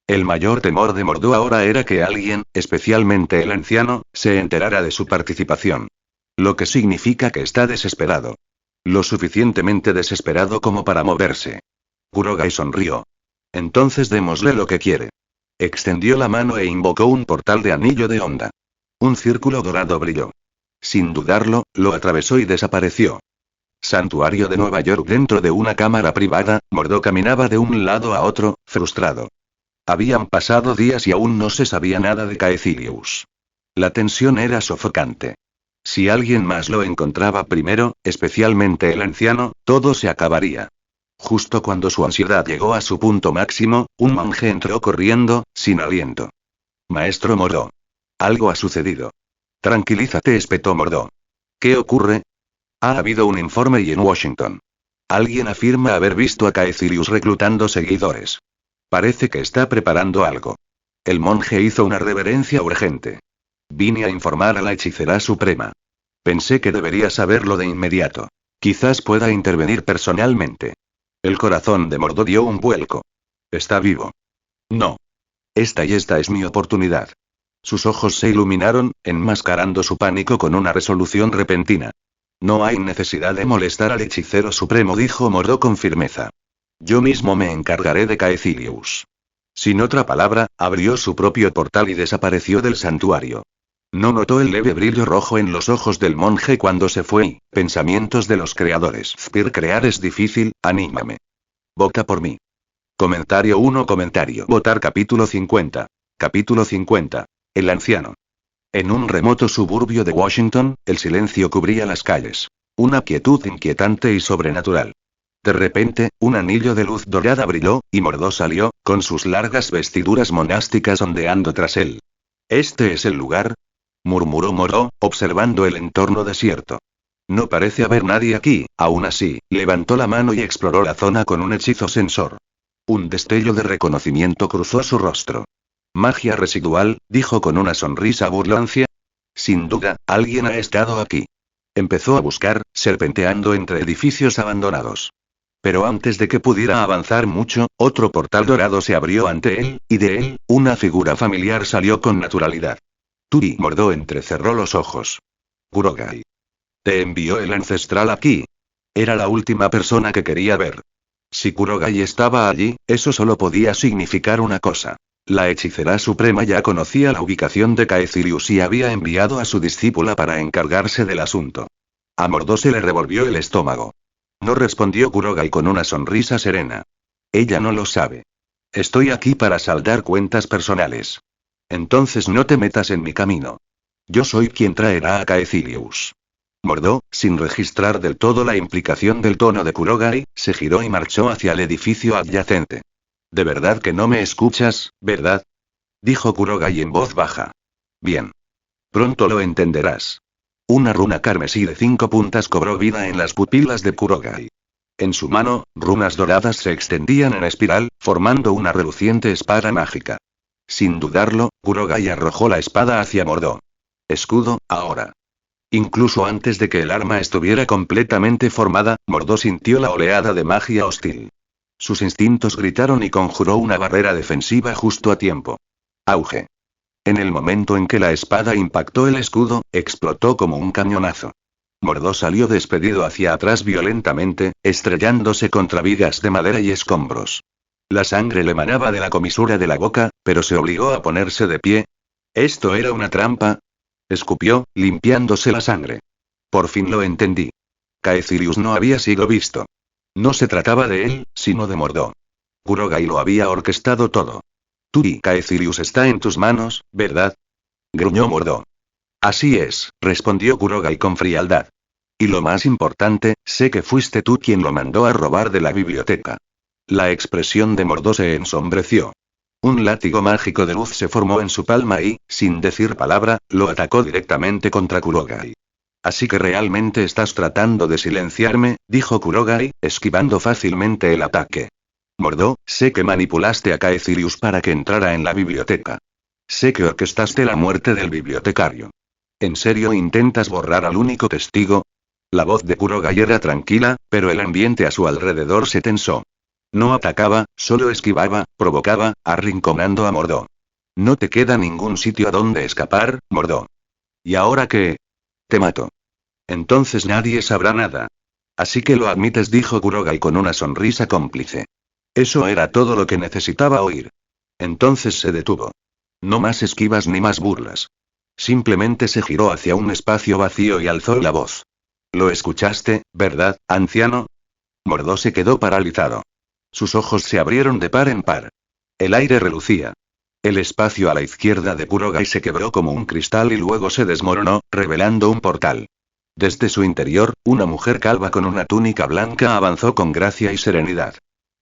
El mayor temor de Mordo ahora era que alguien, especialmente el anciano, se enterara de su participación. Lo que significa que está desesperado. Lo suficientemente desesperado como para moverse. Kurogai sonrió. Entonces démosle lo que quiere. Extendió la mano e invocó un portal de anillo de onda. Un círculo dorado brilló. Sin dudarlo, lo atravesó y desapareció. Santuario de Nueva York. Dentro de una cámara privada, Mordo caminaba de un lado a otro, frustrado. Habían pasado días y aún no se sabía nada de Caecilius. La tensión era sofocante. Si alguien más lo encontraba primero, especialmente el anciano, todo se acabaría. Justo cuando su ansiedad llegó a su punto máximo, un monje entró corriendo, sin aliento. Maestro Mordo. Algo ha sucedido. Tranquilízate, espetó Mordo. ¿Qué ocurre? Ha habido un informe y en Washington. Alguien afirma haber visto a Caecilius reclutando seguidores. Parece que está preparando algo. El monje hizo una reverencia urgente. Vine a informar a la hechicera suprema. Pensé que debería saberlo de inmediato. Quizás pueda intervenir personalmente. El corazón de Mordo dio un vuelco. Está vivo. No. Esta es mi oportunidad. Sus ojos se iluminaron, enmascarando su pánico con una resolución repentina. No hay necesidad de molestar al hechicero supremo, dijo Mordo con firmeza. Yo mismo me encargaré de Caecilius. Sin otra palabra, abrió su propio portal y desapareció del santuario. No notó el leve brillo rojo en los ojos del monje cuando se fue y, pensamientos de los creadores. Crear es difícil, anímame. Vota por mí. Comentario 1. Votar. Capítulo 50. Capítulo 50. El anciano. En un remoto suburbio de Washington, el silencio cubría las calles. Una quietud inquietante y sobrenatural. De repente, un anillo de luz dorada brilló, y Mordo salió, con sus largas vestiduras monásticas ondeando tras él. ¿Este es el lugar?, murmuró Mordo, observando el entorno desierto. No parece haber nadie aquí. Aún así, levantó la mano y exploró la zona con un hechizo sensor. Un destello de reconocimiento cruzó su rostro. Magia residual, dijo con una sonrisa burlancia. Sin duda, alguien ha estado aquí. Empezó a buscar, serpenteando entre edificios abandonados. Pero antes de que pudiera avanzar mucho, otro portal dorado se abrió ante él, y de él, una figura familiar salió con naturalidad. Turi. Mordo entrecerró los ojos. Kurogai. Te envió el ancestral aquí. Era la última persona que quería ver. Si Kurogai estaba allí, eso solo podía significar una cosa. La hechicera suprema ya conocía la ubicación de Caecilius y había enviado a su discípula para encargarse del asunto. A Mordo se le revolvió el estómago. No respondió Kurogai con una sonrisa serena. Ella no lo sabe. Estoy aquí para saldar cuentas personales. Entonces no te metas en mi camino. Yo soy quien traerá a Caecilius. Mordo, sin registrar del todo la implicación del tono de Kurogai, se giró y marchó hacia el edificio adyacente. ¿De verdad que no me escuchas, verdad?, dijo Kurogai en voz baja. Bien. Pronto lo entenderás. Una runa carmesí de 5 puntas cobró vida en las pupilas de Kurogai. En su mano, runas doradas se extendían en espiral, formando una reluciente espada mágica. Sin dudarlo, Kurogai arrojó la espada hacia Mordo. Escudo, ahora. Incluso antes de que el arma estuviera completamente formada, Mordó sintió la oleada de magia hostil. Sus instintos gritaron y conjuró una barrera defensiva justo a tiempo. Auge. En el momento en que la espada impactó el escudo, explotó como un cañonazo. Mordó salió despedido hacia atrás violentamente, estrellándose contra vigas de madera y escombros. La sangre le manaba de la comisura de la boca, pero se obligó a ponerse de pie. ¿Esto era una trampa? Escupió, limpiándose la sangre. Por fin lo entendí. Caecilius no había sido visto. No se trataba de él, sino de Mordó. Kurogai lo había orquestado todo. Tú, Caecilius, está en tus manos, ¿verdad? Gruñó Mordó. Así es, respondió Kurogai con frialdad. Y lo más importante, sé que fuiste tú quien lo mandó a robar de la biblioteca. La expresión de Mordó se ensombreció. Un látigo mágico de luz se formó en su palma y, sin decir palabra, lo atacó directamente contra Kurogai. Así que realmente estás tratando de silenciarme, dijo Kurogai, esquivando fácilmente el ataque. Mordó, sé que manipulaste a Caecilius para que entrara en la biblioteca. Sé que orquestaste la muerte del bibliotecario. ¿En serio intentas borrar al único testigo? La voz de Kurogai era tranquila, pero el ambiente a su alrededor se tensó. No atacaba, solo esquivaba, provocaba, arrinconando a Mordó. No te queda ningún sitio a donde escapar, Mordó. ¿Y ahora qué? Te mato. Entonces nadie sabrá nada. Así que lo admites, dijo Kurogai con una sonrisa cómplice. Eso era todo lo que necesitaba oír. Entonces se detuvo. No más esquivas ni más burlas. Simplemente se giró hacia un espacio vacío y alzó la voz. ¿Lo escuchaste, verdad, anciano? Mordó se quedó paralizado. Sus ojos se abrieron de par en par. El aire relucía. El espacio a la izquierda de Kurogai se quebró como un cristal y luego se desmoronó, revelando un portal. Desde su interior, una mujer calva con una túnica blanca avanzó con gracia y serenidad.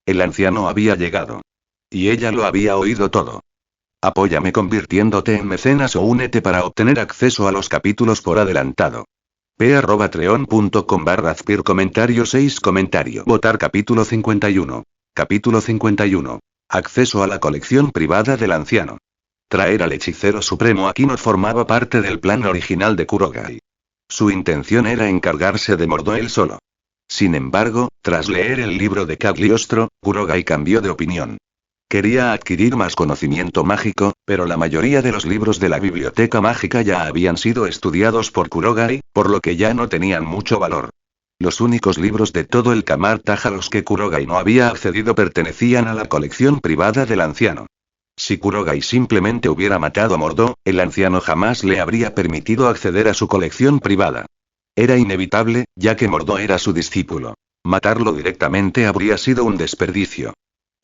El anciano había llegado. Y ella lo había oído todo. Apóyame convirtiéndote en mecenas o únete para obtener acceso a los capítulos por adelantado. p@treon.com/azpir comentario 6 comentario. Votar capítulo 51. Capítulo 51. Acceso a la colección privada del anciano. Traer al hechicero supremo aquí no formaba parte del plan original de Kurogai. Su intención era encargarse de Mordó él solo. Sin embargo, tras leer el libro de Cagliostro, Kurogai cambió de opinión. Quería adquirir más conocimiento mágico, pero la mayoría de los libros de la biblioteca mágica ya habían sido estudiados por Kurogai, por lo que ya no tenían mucho valor. Los únicos libros de todo el Camartaj a los que Kurogai no había accedido pertenecían a la colección privada del anciano. Si Kurogai simplemente hubiera matado a Mordó, el anciano jamás le habría permitido acceder a su colección privada. Era inevitable, ya que Mordó era su discípulo. Matarlo directamente habría sido un desperdicio.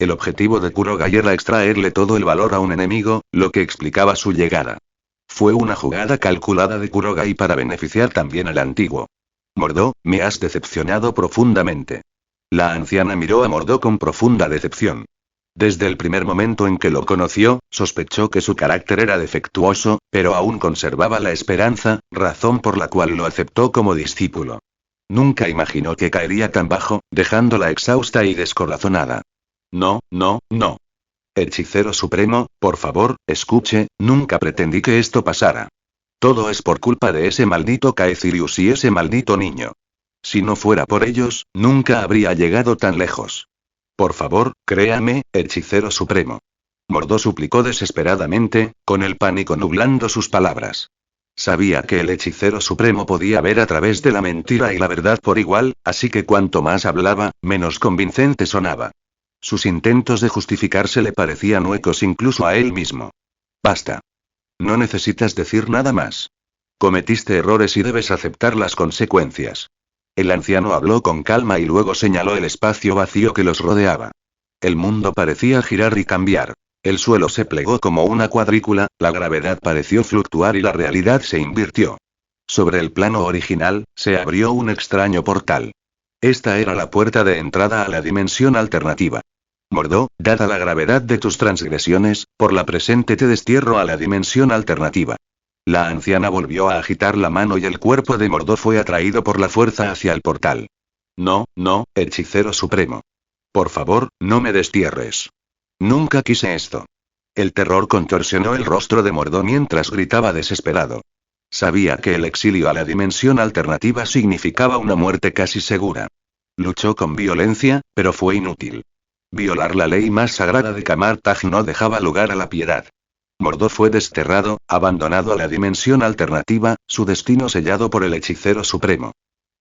El objetivo de Kurogai era extraerle todo el valor a un enemigo, lo que explicaba su llegada. Fue una jugada calculada de Kurogai para beneficiar también al antiguo. Mordó, me has decepcionado profundamente. La anciana miró a Mordó con profunda decepción. Desde el primer momento en que lo conoció, sospechó que su carácter era defectuoso, pero aún conservaba la esperanza, razón por la cual lo aceptó como discípulo. Nunca imaginó que caería tan bajo, dejándola exhausta y descorazonada. No, no, no. Hechicero supremo, por favor, escuche, nunca pretendí que esto pasara. Todo es por culpa de ese maldito Caecilius y ese maldito niño. Si no fuera por ellos, nunca habría llegado tan lejos. Por favor, créame, hechicero supremo. Mordó suplicó desesperadamente, con el pánico nublando sus palabras. Sabía que el hechicero supremo podía ver a través de la mentira y la verdad por igual, así que cuanto más hablaba, menos convincente sonaba. Sus intentos de justificarse le parecían huecos incluso a él mismo. Basta. No necesitas decir nada más. Cometiste errores y debes aceptar las consecuencias. El anciano habló con calma y luego señaló el espacio vacío que los rodeaba. El mundo parecía girar y cambiar. El suelo se plegó como una cuadrícula, la gravedad pareció fluctuar y la realidad se invirtió. Sobre el plano original, se abrió un extraño portal. Esta era la puerta de entrada a la dimensión alternativa. Mordó, dada la gravedad de tus transgresiones, por la presente te destierro a la dimensión alternativa. La anciana volvió a agitar la mano y el cuerpo de Mordó fue atraído por la fuerza hacia el portal. No, no, hechicero supremo. Por favor, no me destierres. Nunca quise esto. El terror contorsionó el rostro de Mordó mientras gritaba desesperado. Sabía que el exilio a la dimensión alternativa significaba una muerte casi segura. Luchó con violencia, pero fue inútil. Violar la ley más sagrada de Kamar-Taj no dejaba lugar a la piedad. Mordo fue desterrado, abandonado a la dimensión alternativa, su destino sellado por el hechicero supremo.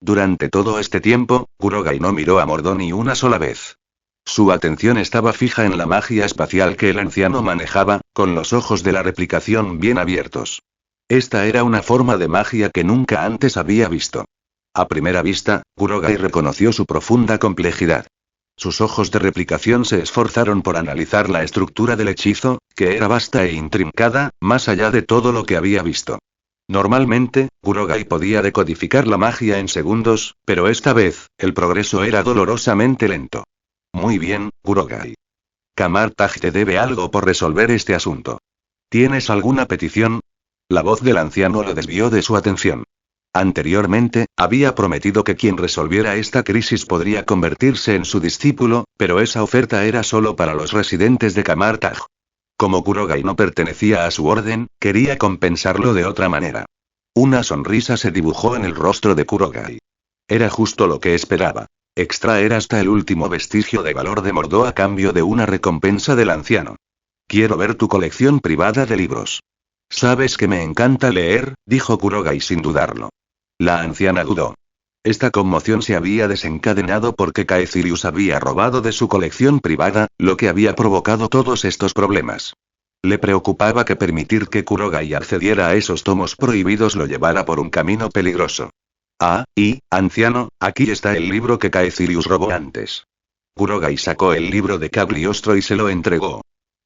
Durante todo este tiempo, Kurogai no miró a Mordo ni una sola vez. Su atención estaba fija en la magia espacial que el anciano manejaba, con los ojos de la replicación bien abiertos. Esta era una forma de magia que nunca antes había visto. A primera vista, Kurogai reconoció su profunda complejidad. Sus ojos de replicación se esforzaron por analizar la estructura del hechizo, que era vasta e intrincada, más allá de todo lo que había visto. Normalmente, Kurogai podía decodificar la magia en segundos, pero esta vez, el progreso era dolorosamente lento. Muy bien, Kurogai. Kamar-Taj te debe algo por resolver este asunto. ¿Tienes alguna petición? La voz del anciano lo desvió de su atención. Anteriormente, había prometido que quien resolviera esta crisis podría convertirse en su discípulo, pero esa oferta era solo para los residentes de Kamar-Taj. Como Kurogai no pertenecía a su orden, quería compensarlo de otra manera. Una sonrisa se dibujó en el rostro de Kurogai. Era justo lo que esperaba. Extraer hasta el último vestigio de valor de Mordo a cambio de una recompensa del anciano. Quiero ver tu colección privada de libros. Sabes que me encanta leer, dijo Kurogai sin dudarlo. La anciana dudó. Esta conmoción se había desencadenado porque Caecilius había robado de su colección privada, lo que había provocado todos estos problemas. Le preocupaba que permitir que Kurogai accediera a esos tomos prohibidos lo llevara por un camino peligroso. Anciano, aquí está el libro que Caecilius robó antes. Kurogai sacó el libro de Cagliostro y se lo entregó.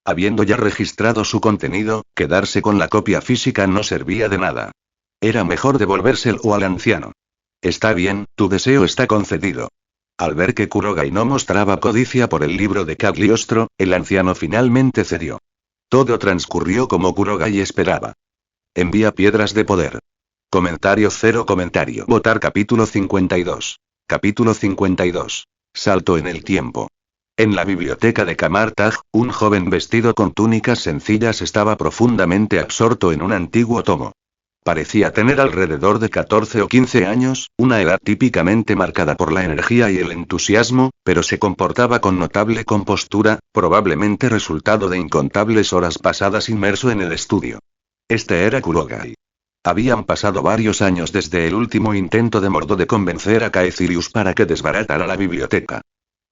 Habiendo ya registrado su contenido, quedarse con la copia física no servía de nada. Era mejor devolvérselo al anciano. Está bien, tu deseo está concedido. Al ver que Kurogai no mostraba codicia por el libro de Cagliostro, el anciano finalmente cedió. Todo transcurrió como Kurogai esperaba. Envía piedras de poder. Comentario. Votar capítulo 52. Capítulo 52. Salto en el tiempo. En la biblioteca de Kamar-Taj, un joven vestido con túnicas sencillas estaba profundamente absorto en un antiguo tomo. Parecía tener alrededor de 14 o 15 años, una edad típicamente marcada por la energía y el entusiasmo, pero se comportaba con notable compostura, probablemente resultado de incontables horas pasadas inmerso en el estudio. Este era Kurogai. Habían pasado varios años desde el último intento de Mordo de convencer a Caecilius para que desbaratara la biblioteca.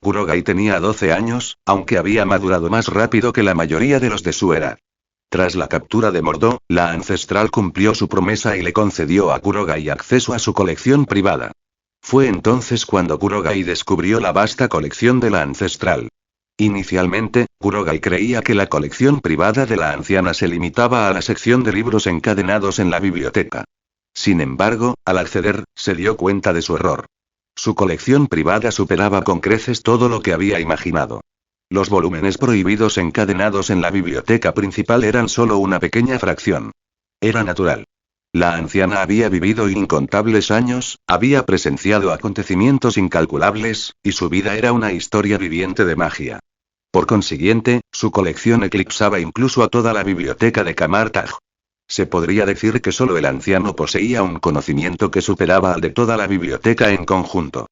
Kurogai tenía 12 años, aunque había madurado más rápido que la mayoría de los de su edad. Tras la captura de Mordo, la ancestral cumplió su promesa y le concedió a Kurogai acceso a su colección privada. Fue entonces cuando Kurogai descubrió la vasta colección de la ancestral. Inicialmente, Kurogai creía que la colección privada de la anciana se limitaba a la sección de libros encadenados en la biblioteca. Sin embargo, al acceder, se dio cuenta de su error. Su colección privada superaba con creces todo lo que había imaginado. Los volúmenes prohibidos encadenados en la biblioteca principal eran solo una pequeña fracción. Era natural. La anciana había vivido incontables años, había presenciado acontecimientos incalculables, y su vida era una historia viviente de magia. Por consiguiente, su colección eclipsaba incluso a toda la biblioteca de Kamar-Taj. Se podría decir que solo el anciano poseía un conocimiento que superaba al de toda la biblioteca en conjunto.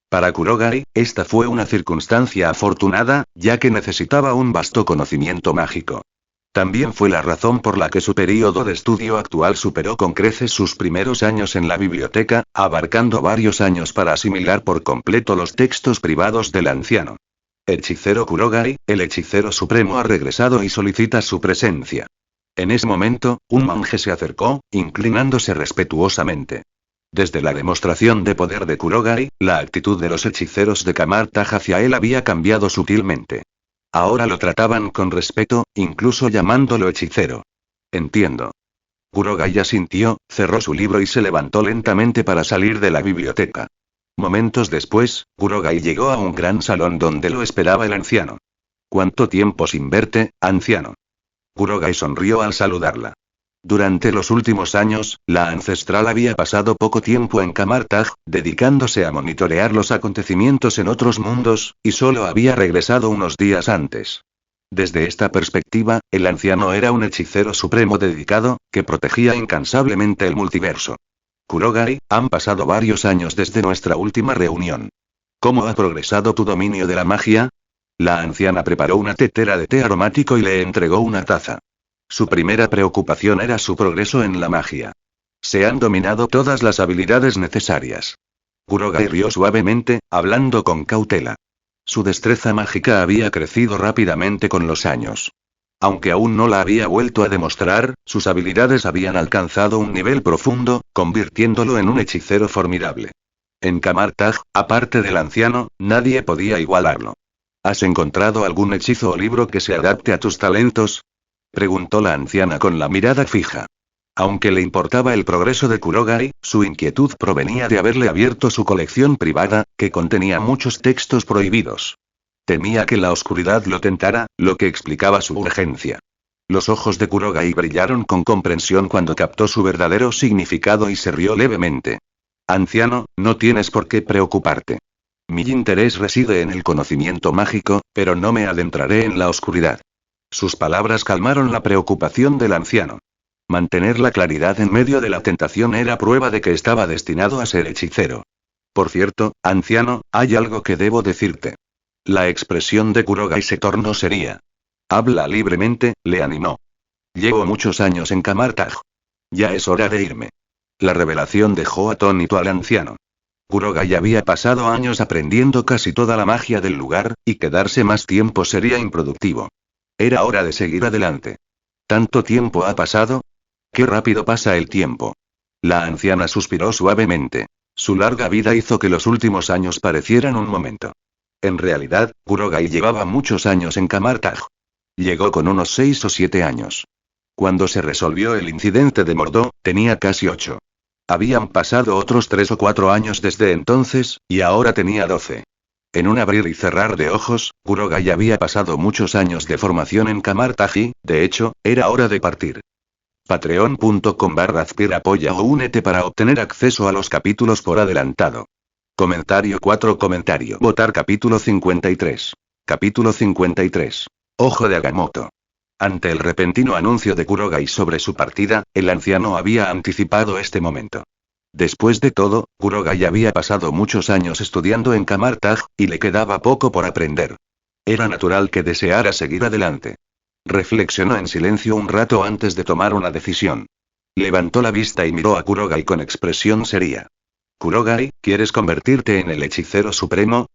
Para Kurogai, esta fue una circunstancia afortunada, ya que necesitaba un vasto conocimiento mágico. También fue la razón por la que su período de estudio actual superó con creces sus primeros años en la biblioteca, abarcando varios años para asimilar por completo los textos privados del anciano. Hechicero Kurogai, el hechicero supremo ha regresado y solicita su presencia. En ese momento, un monje se acercó, inclinándose respetuosamente. Desde la demostración de poder de Kurogai, la actitud de los hechiceros de Kamar-Taj hacia él había cambiado sutilmente. Ahora lo trataban con respeto, incluso llamándolo hechicero. Entiendo. Kurogai asintió, cerró su libro y se levantó lentamente para salir de la biblioteca. Momentos después, Kurogai llegó a un gran salón donde lo esperaba el anciano. ¿Cuánto tiempo sin verte, anciano? Kurogai sonrió al saludarla. Durante los últimos años, la ancestral había pasado poco tiempo en Kamar-Taj, dedicándose a monitorear los acontecimientos en otros mundos, y solo había regresado unos días antes. Desde esta perspectiva, el anciano era un hechicero supremo dedicado, que protegía incansablemente el multiverso. Kurogai, han pasado varios años desde nuestra última reunión. ¿Cómo ha progresado tu dominio de la magia? La anciana preparó una tetera de té aromático y le entregó una taza. Su primera preocupación era su progreso en la magia. Se han dominado todas las habilidades necesarias. Kurogai rió suavemente, hablando con cautela. Su destreza mágica había crecido rápidamente con los años. Aunque aún no la había vuelto a demostrar, sus habilidades habían alcanzado un nivel profundo, convirtiéndolo en un hechicero formidable. En Kamartaj, aparte del anciano, nadie podía igualarlo. ¿Has encontrado algún hechizo o libro que se adapte a tus talentos? Preguntó la anciana con la mirada fija. Aunque le importaba el progreso de Kurogai, su inquietud provenía de haberle abierto su colección privada, que contenía muchos textos prohibidos. Temía que la oscuridad lo tentara, lo que explicaba su urgencia. Los ojos de Kurogai brillaron con comprensión cuando captó su verdadero significado y se rió levemente. Anciano, no tienes por qué preocuparte. Mi interés reside en el conocimiento mágico, pero no me adentraré en la oscuridad. Sus palabras calmaron la preocupación del anciano. Mantener la claridad en medio de la tentación era prueba de que estaba destinado a ser hechicero. Por cierto, anciano, hay algo que debo decirte. La expresión de Kurogai se tornó seria. Habla libremente, le animó. Llevo muchos años en Kamartaj. Ya es hora de irme. La revelación dejó atónito al anciano. Kurogai había pasado años aprendiendo casi toda la magia del lugar, y quedarse más tiempo sería improductivo. Era hora de seguir adelante. ¿Tanto tiempo ha pasado? ¡Qué rápido pasa el tiempo! La anciana suspiró suavemente. Su larga vida hizo que los últimos años parecieran un momento. En realidad, Kurogai llevaba muchos años en Kamartaj. Llegó con unos 6 o 7 años. Cuando se resolvió el incidente de Mordó, tenía casi 8. Habían pasado otros 3 o 4 años desde entonces, y ahora tenía 12. En un abrir y cerrar de ojos, Kurogai había pasado muchos años de formación en Kamartaj y, de hecho, era hora de partir. Patreon.com/Azpir apoya o únete para obtener acceso a los capítulos por adelantado. Comentario 4 Comentario Votar capítulo 53. Capítulo 53. Ojo de Agamotto. Ante el repentino anuncio de Kurogai sobre su partida, el anciano había anticipado este momento. Después de todo, Kurogai había pasado muchos años estudiando en Kamartaj, y le quedaba poco por aprender. Era natural que deseara seguir adelante. Reflexionó en silencio un rato antes de tomar una decisión. Levantó la vista y miró a Kurogai con expresión seria. Kurogai, ¿quieres convertirte en el hechicero supremo?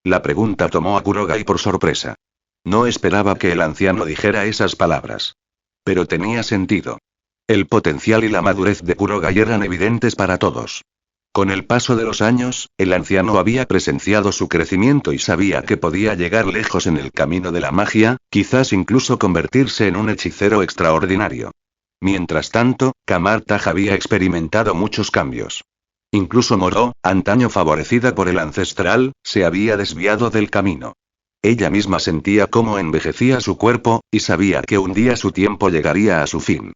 La pregunta tomó a Kurogai por sorpresa. No esperaba que el anciano dijera esas palabras. Pero tenía sentido. El potencial y la madurez de Kurogai eran evidentes para todos. Con el paso de los años, el anciano había presenciado su crecimiento y sabía que podía llegar lejos en el camino de la magia, quizás incluso convertirse en un hechicero extraordinario. Mientras tanto, Kamartaj había experimentado muchos cambios. Incluso Mordó, antaño favorecida por el ancestral, se había desviado del camino. Ella misma sentía cómo envejecía su cuerpo, y sabía que un día su tiempo llegaría a su fin.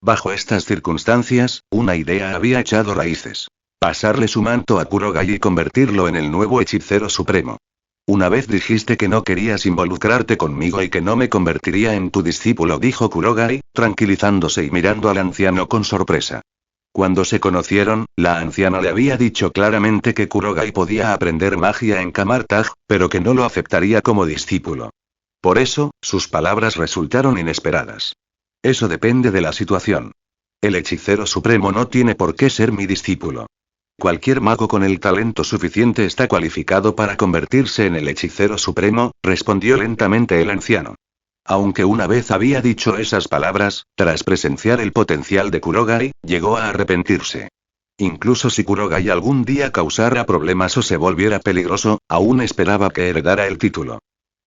Bajo estas circunstancias, una idea había echado raíces. Pasarle su manto a Kurogai y convertirlo en el nuevo hechicero supremo. Una vez dijiste que no querías involucrarte conmigo y que no me convertiría en tu discípulo, dijo Kurogai, tranquilizándose y mirando al anciano con sorpresa. Cuando se conocieron, la anciana le había dicho claramente que Kurogai podía aprender magia en Kamartaj, pero que no lo aceptaría como discípulo. Por eso, sus palabras resultaron inesperadas. Eso depende de la situación. El hechicero supremo no tiene por qué ser mi discípulo. Cualquier mago con el talento suficiente está cualificado para convertirse en el hechicero supremo, respondió lentamente el anciano. Aunque una vez había dicho esas palabras, tras presenciar el potencial de Kurogai, llegó a arrepentirse. Incluso si Kurogai algún día causara problemas o se volviera peligroso, aún esperaba que heredara el título.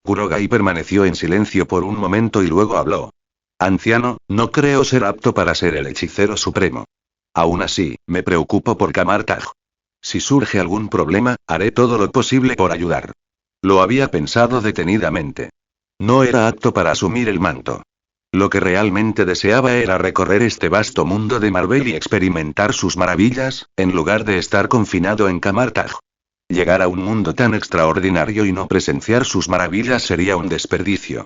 Kurogai permaneció en silencio por un momento y luego habló. Anciano, no creo ser apto para ser el hechicero supremo. Aún así, me preocupo por Kamartaj. Si surge algún problema, haré todo lo posible por ayudar. Lo había pensado detenidamente. No era apto para asumir el manto. Lo que realmente deseaba era recorrer este vasto mundo de Marvel y experimentar sus maravillas, en lugar de estar confinado en Kamartaj. Llegar a un mundo tan extraordinario y no presenciar sus maravillas sería un desperdicio.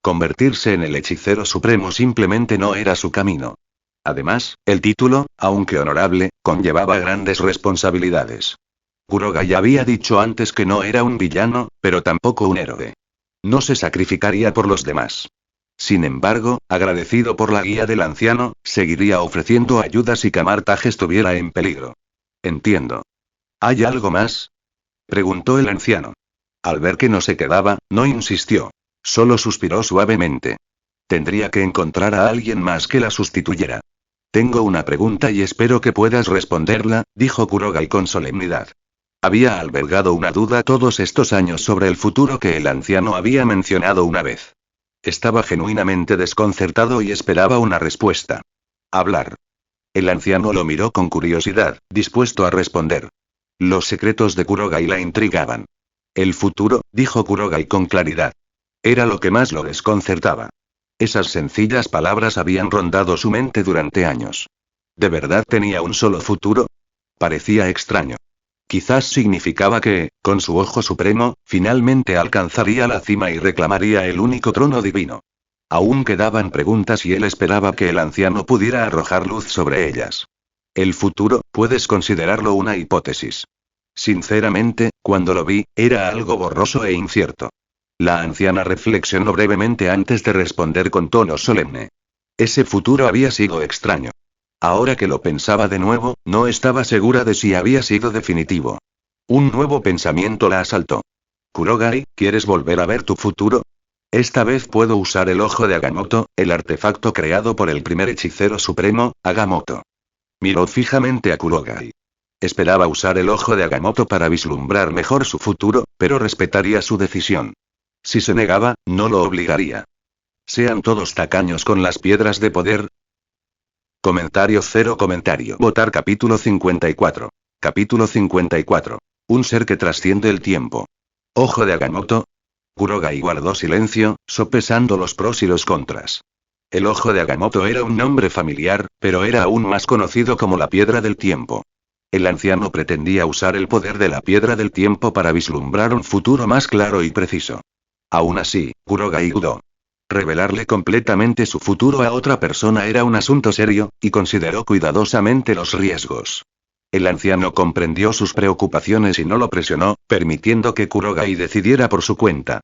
Convertirse en el hechicero supremo simplemente no era su camino. Además, el título, aunque honorable, conllevaba grandes responsabilidades. Kurogai había dicho antes que no era un villano, pero tampoco un héroe. No se sacrificaría por los demás. Sin embargo, agradecido por la guía del anciano, seguiría ofreciendo ayuda si Kamartaj estuviera en peligro. Entiendo. ¿Hay algo más? Preguntó el anciano. Al ver que no se quedaba, no insistió. Solo suspiró suavemente. Tendría que encontrar a alguien más que la sustituyera. Tengo una pregunta y espero que puedas responderla, dijo Kurogai con solemnidad. Había albergado una duda todos estos años sobre el futuro que el anciano había mencionado una vez. Estaba genuinamente desconcertado y esperaba una respuesta. Hablar. El anciano lo miró con curiosidad, dispuesto a responder. Los secretos de Kurogai la intrigaban. El futuro, dijo Kurogai con claridad. Era lo que más lo desconcertaba. Esas sencillas palabras habían rondado su mente durante años. ¿De verdad tenía un solo futuro? Parecía extraño. Quizás significaba que, con su ojo supremo, finalmente alcanzaría la cima y reclamaría el único trono divino. Aún quedaban preguntas y él esperaba que el anciano pudiera arrojar luz sobre ellas. El futuro, puedes considerarlo una hipótesis. Sinceramente, cuando lo vi, era algo borroso e incierto. La anciana reflexionó brevemente antes de responder con tono solemne. Ese futuro había sido extraño. Ahora que lo pensaba de nuevo, no estaba segura de si había sido definitivo. Un nuevo pensamiento la asaltó. Kurogai, ¿quieres volver a ver tu futuro? Esta vez puedo usar el ojo de Agamotto, el artefacto creado por el primer hechicero supremo, Agamotto. Miró fijamente a Kurogai. Esperaba usar el ojo de Agamotto para vislumbrar mejor su futuro, pero respetaría su decisión. Si se negaba, no lo obligaría. Sean todos tacaños con las piedras de poder. Comentario. Votar capítulo 54. Capítulo 54. Un ser que trasciende el tiempo. Ojo de Agamotto. Kurogai guardó silencio, sopesando los pros y los contras. El ojo de Agamotto era un nombre familiar, pero era aún más conocido como la piedra del tiempo. El anciano pretendía usar el poder de la piedra del tiempo para vislumbrar un futuro más claro y preciso. Aún así, Kurogai dudó. Revelarle completamente su futuro a otra persona era un asunto serio, y consideró cuidadosamente los riesgos. El anciano comprendió sus preocupaciones y no lo presionó, permitiendo que Kurogai decidiera por su cuenta.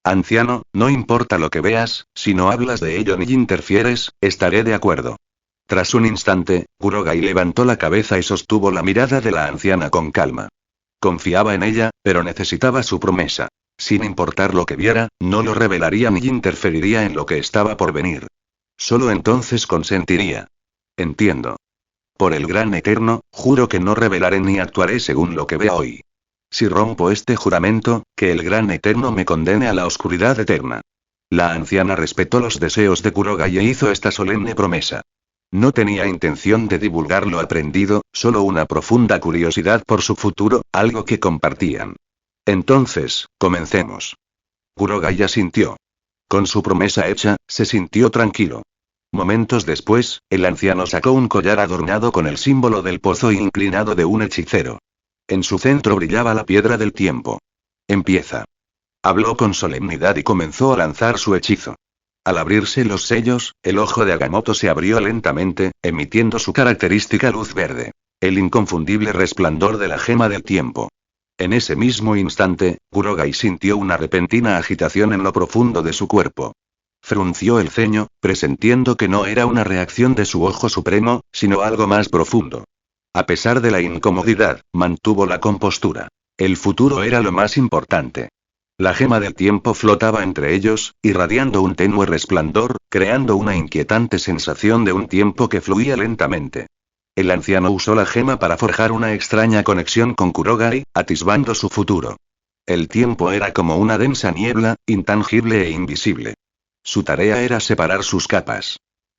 Anciano, no importa lo que veas, si no hablas de ello ni interfieres, estaré de acuerdo. Tras un instante, Kurogai levantó la cabeza y sostuvo la mirada de la anciana con calma. Confiaba en ella, pero necesitaba su promesa. Sin importar lo que viera, no lo revelaría ni interferiría en lo que estaba por venir. Solo entonces consentiría. Entiendo. Por el Gran Eterno, juro que no revelaré ni actuaré según lo que vea hoy. Si rompo este juramento, que el Gran Eterno me condene a la oscuridad eterna. La anciana respetó los deseos de Kurogai e hizo esta solemne promesa. No tenía intención de divulgar lo aprendido, solo una profunda curiosidad por su futuro, algo que compartían. Entonces, comencemos. Kurogai asintió. Con su promesa hecha, se sintió tranquilo. Momentos después, el anciano sacó un collar adornado con el símbolo del pozo inclinado de un hechicero. En su centro brillaba la piedra del tiempo. Empieza. Habló con solemnidad y comenzó a lanzar su hechizo. Al abrirse los sellos, el ojo de Agamotto se abrió lentamente, emitiendo su característica luz verde. El inconfundible resplandor de la gema del tiempo. En ese mismo instante, Kurogai sintió una repentina agitación en lo profundo de su cuerpo. Frunció el ceño, presintiendo que no era una reacción de su ojo supremo, sino algo más profundo. A pesar de la incomodidad, mantuvo la compostura. El futuro era lo más importante. La gema del tiempo flotaba entre ellos, irradiando un tenue resplandor, creando una inquietante sensación de un tiempo que fluía lentamente. El anciano usó la gema para forjar una extraña conexión con Kurogai, atisbando su futuro. El tiempo era como una densa niebla, intangible e invisible. Su tarea era separar sus capas.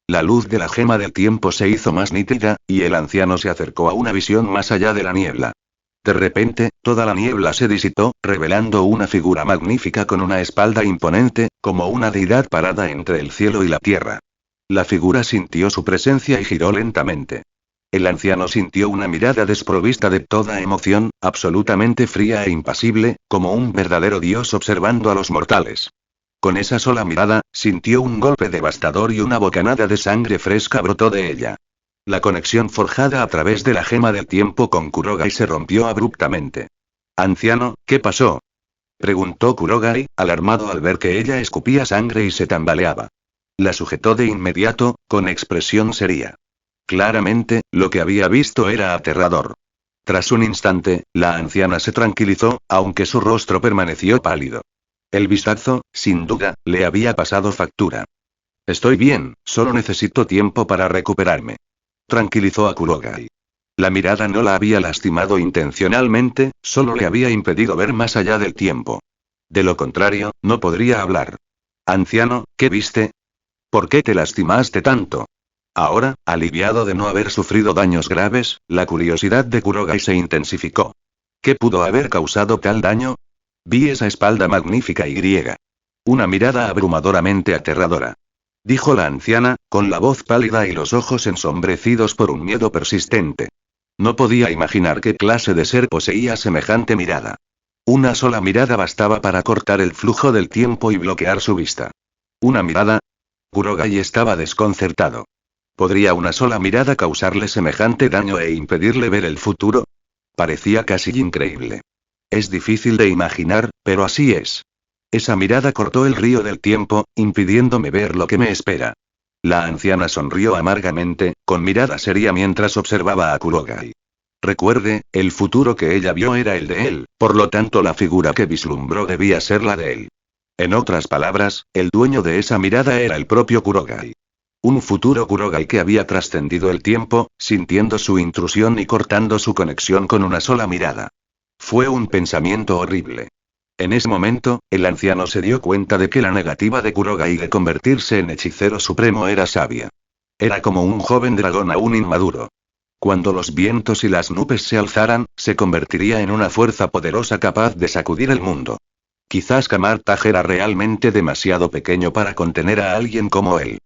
La luz de la gema del tiempo se hizo más nítida, y el anciano se acercó a una visión más allá de la niebla. De repente, toda la niebla se disipó, revelando una figura magnífica con una espalda imponente, como una deidad parada entre el cielo y la tierra. La figura sintió su presencia y giró lentamente. El anciano sintió una mirada desprovista de toda emoción, absolutamente fría e impasible, como un verdadero dios observando a los mortales. Con esa sola mirada, sintió un golpe devastador y una bocanada de sangre fresca brotó de ella. La conexión forjada a través de la gema del tiempo con Kurogai se rompió abruptamente. Anciano, ¿qué pasó? Preguntó Kurogai, alarmado al ver que ella escupía sangre y se tambaleaba. La sujetó de inmediato, con expresión seria. Claramente, lo que había visto era aterrador. Tras un instante, la anciana se tranquilizó, aunque su rostro permaneció pálido. El vistazo, sin duda, le había pasado factura. Estoy bien, solo necesito tiempo para recuperarme. Tranquilizó a Kurogai. La mirada no la había lastimado intencionalmente, solo le había impedido ver más allá del tiempo. De lo contrario, no podría hablar. Anciano, ¿qué viste? ¿Por qué te lastimaste tanto? Ahora, aliviado de no haber sufrido daños graves, la curiosidad de Kurogai se intensificó. ¿Qué pudo haber causado tal daño? Vi esa espalda magnífica y griega. Una mirada abrumadoramente aterradora. Dijo la anciana, con la voz pálida y los ojos ensombrecidos por un miedo persistente. No podía imaginar qué clase de ser poseía semejante mirada. Una sola mirada bastaba para cortar el flujo del tiempo y bloquear su vista. ¿Una mirada? Kurogai estaba desconcertado. ¿Podría una sola mirada causarle semejante daño e impedirle ver el futuro? Parecía casi increíble. Es difícil de imaginar, pero así es. Esa mirada cortó el río del tiempo, impidiéndome ver lo que me espera. La anciana sonrió amargamente, con mirada seria mientras observaba a Kurogai. Recuerde, el futuro que ella vio era el de él, por lo tanto la figura que vislumbró debía ser la de él. En otras palabras, el dueño de esa mirada era el propio Kurogai. Un futuro Kurogai que había trascendido el tiempo, sintiendo su intrusión y cortando su conexión con una sola mirada. Fue un pensamiento horrible. En ese momento, el anciano se dio cuenta de que la negativa de Kurogai de convertirse en hechicero supremo era sabia. Era como un joven dragón aún inmaduro. Cuando los vientos y las nubes se alzaran, se convertiría en una fuerza poderosa capaz de sacudir el mundo. Quizás Kamar-Taj era realmente demasiado pequeño para contener a alguien como él.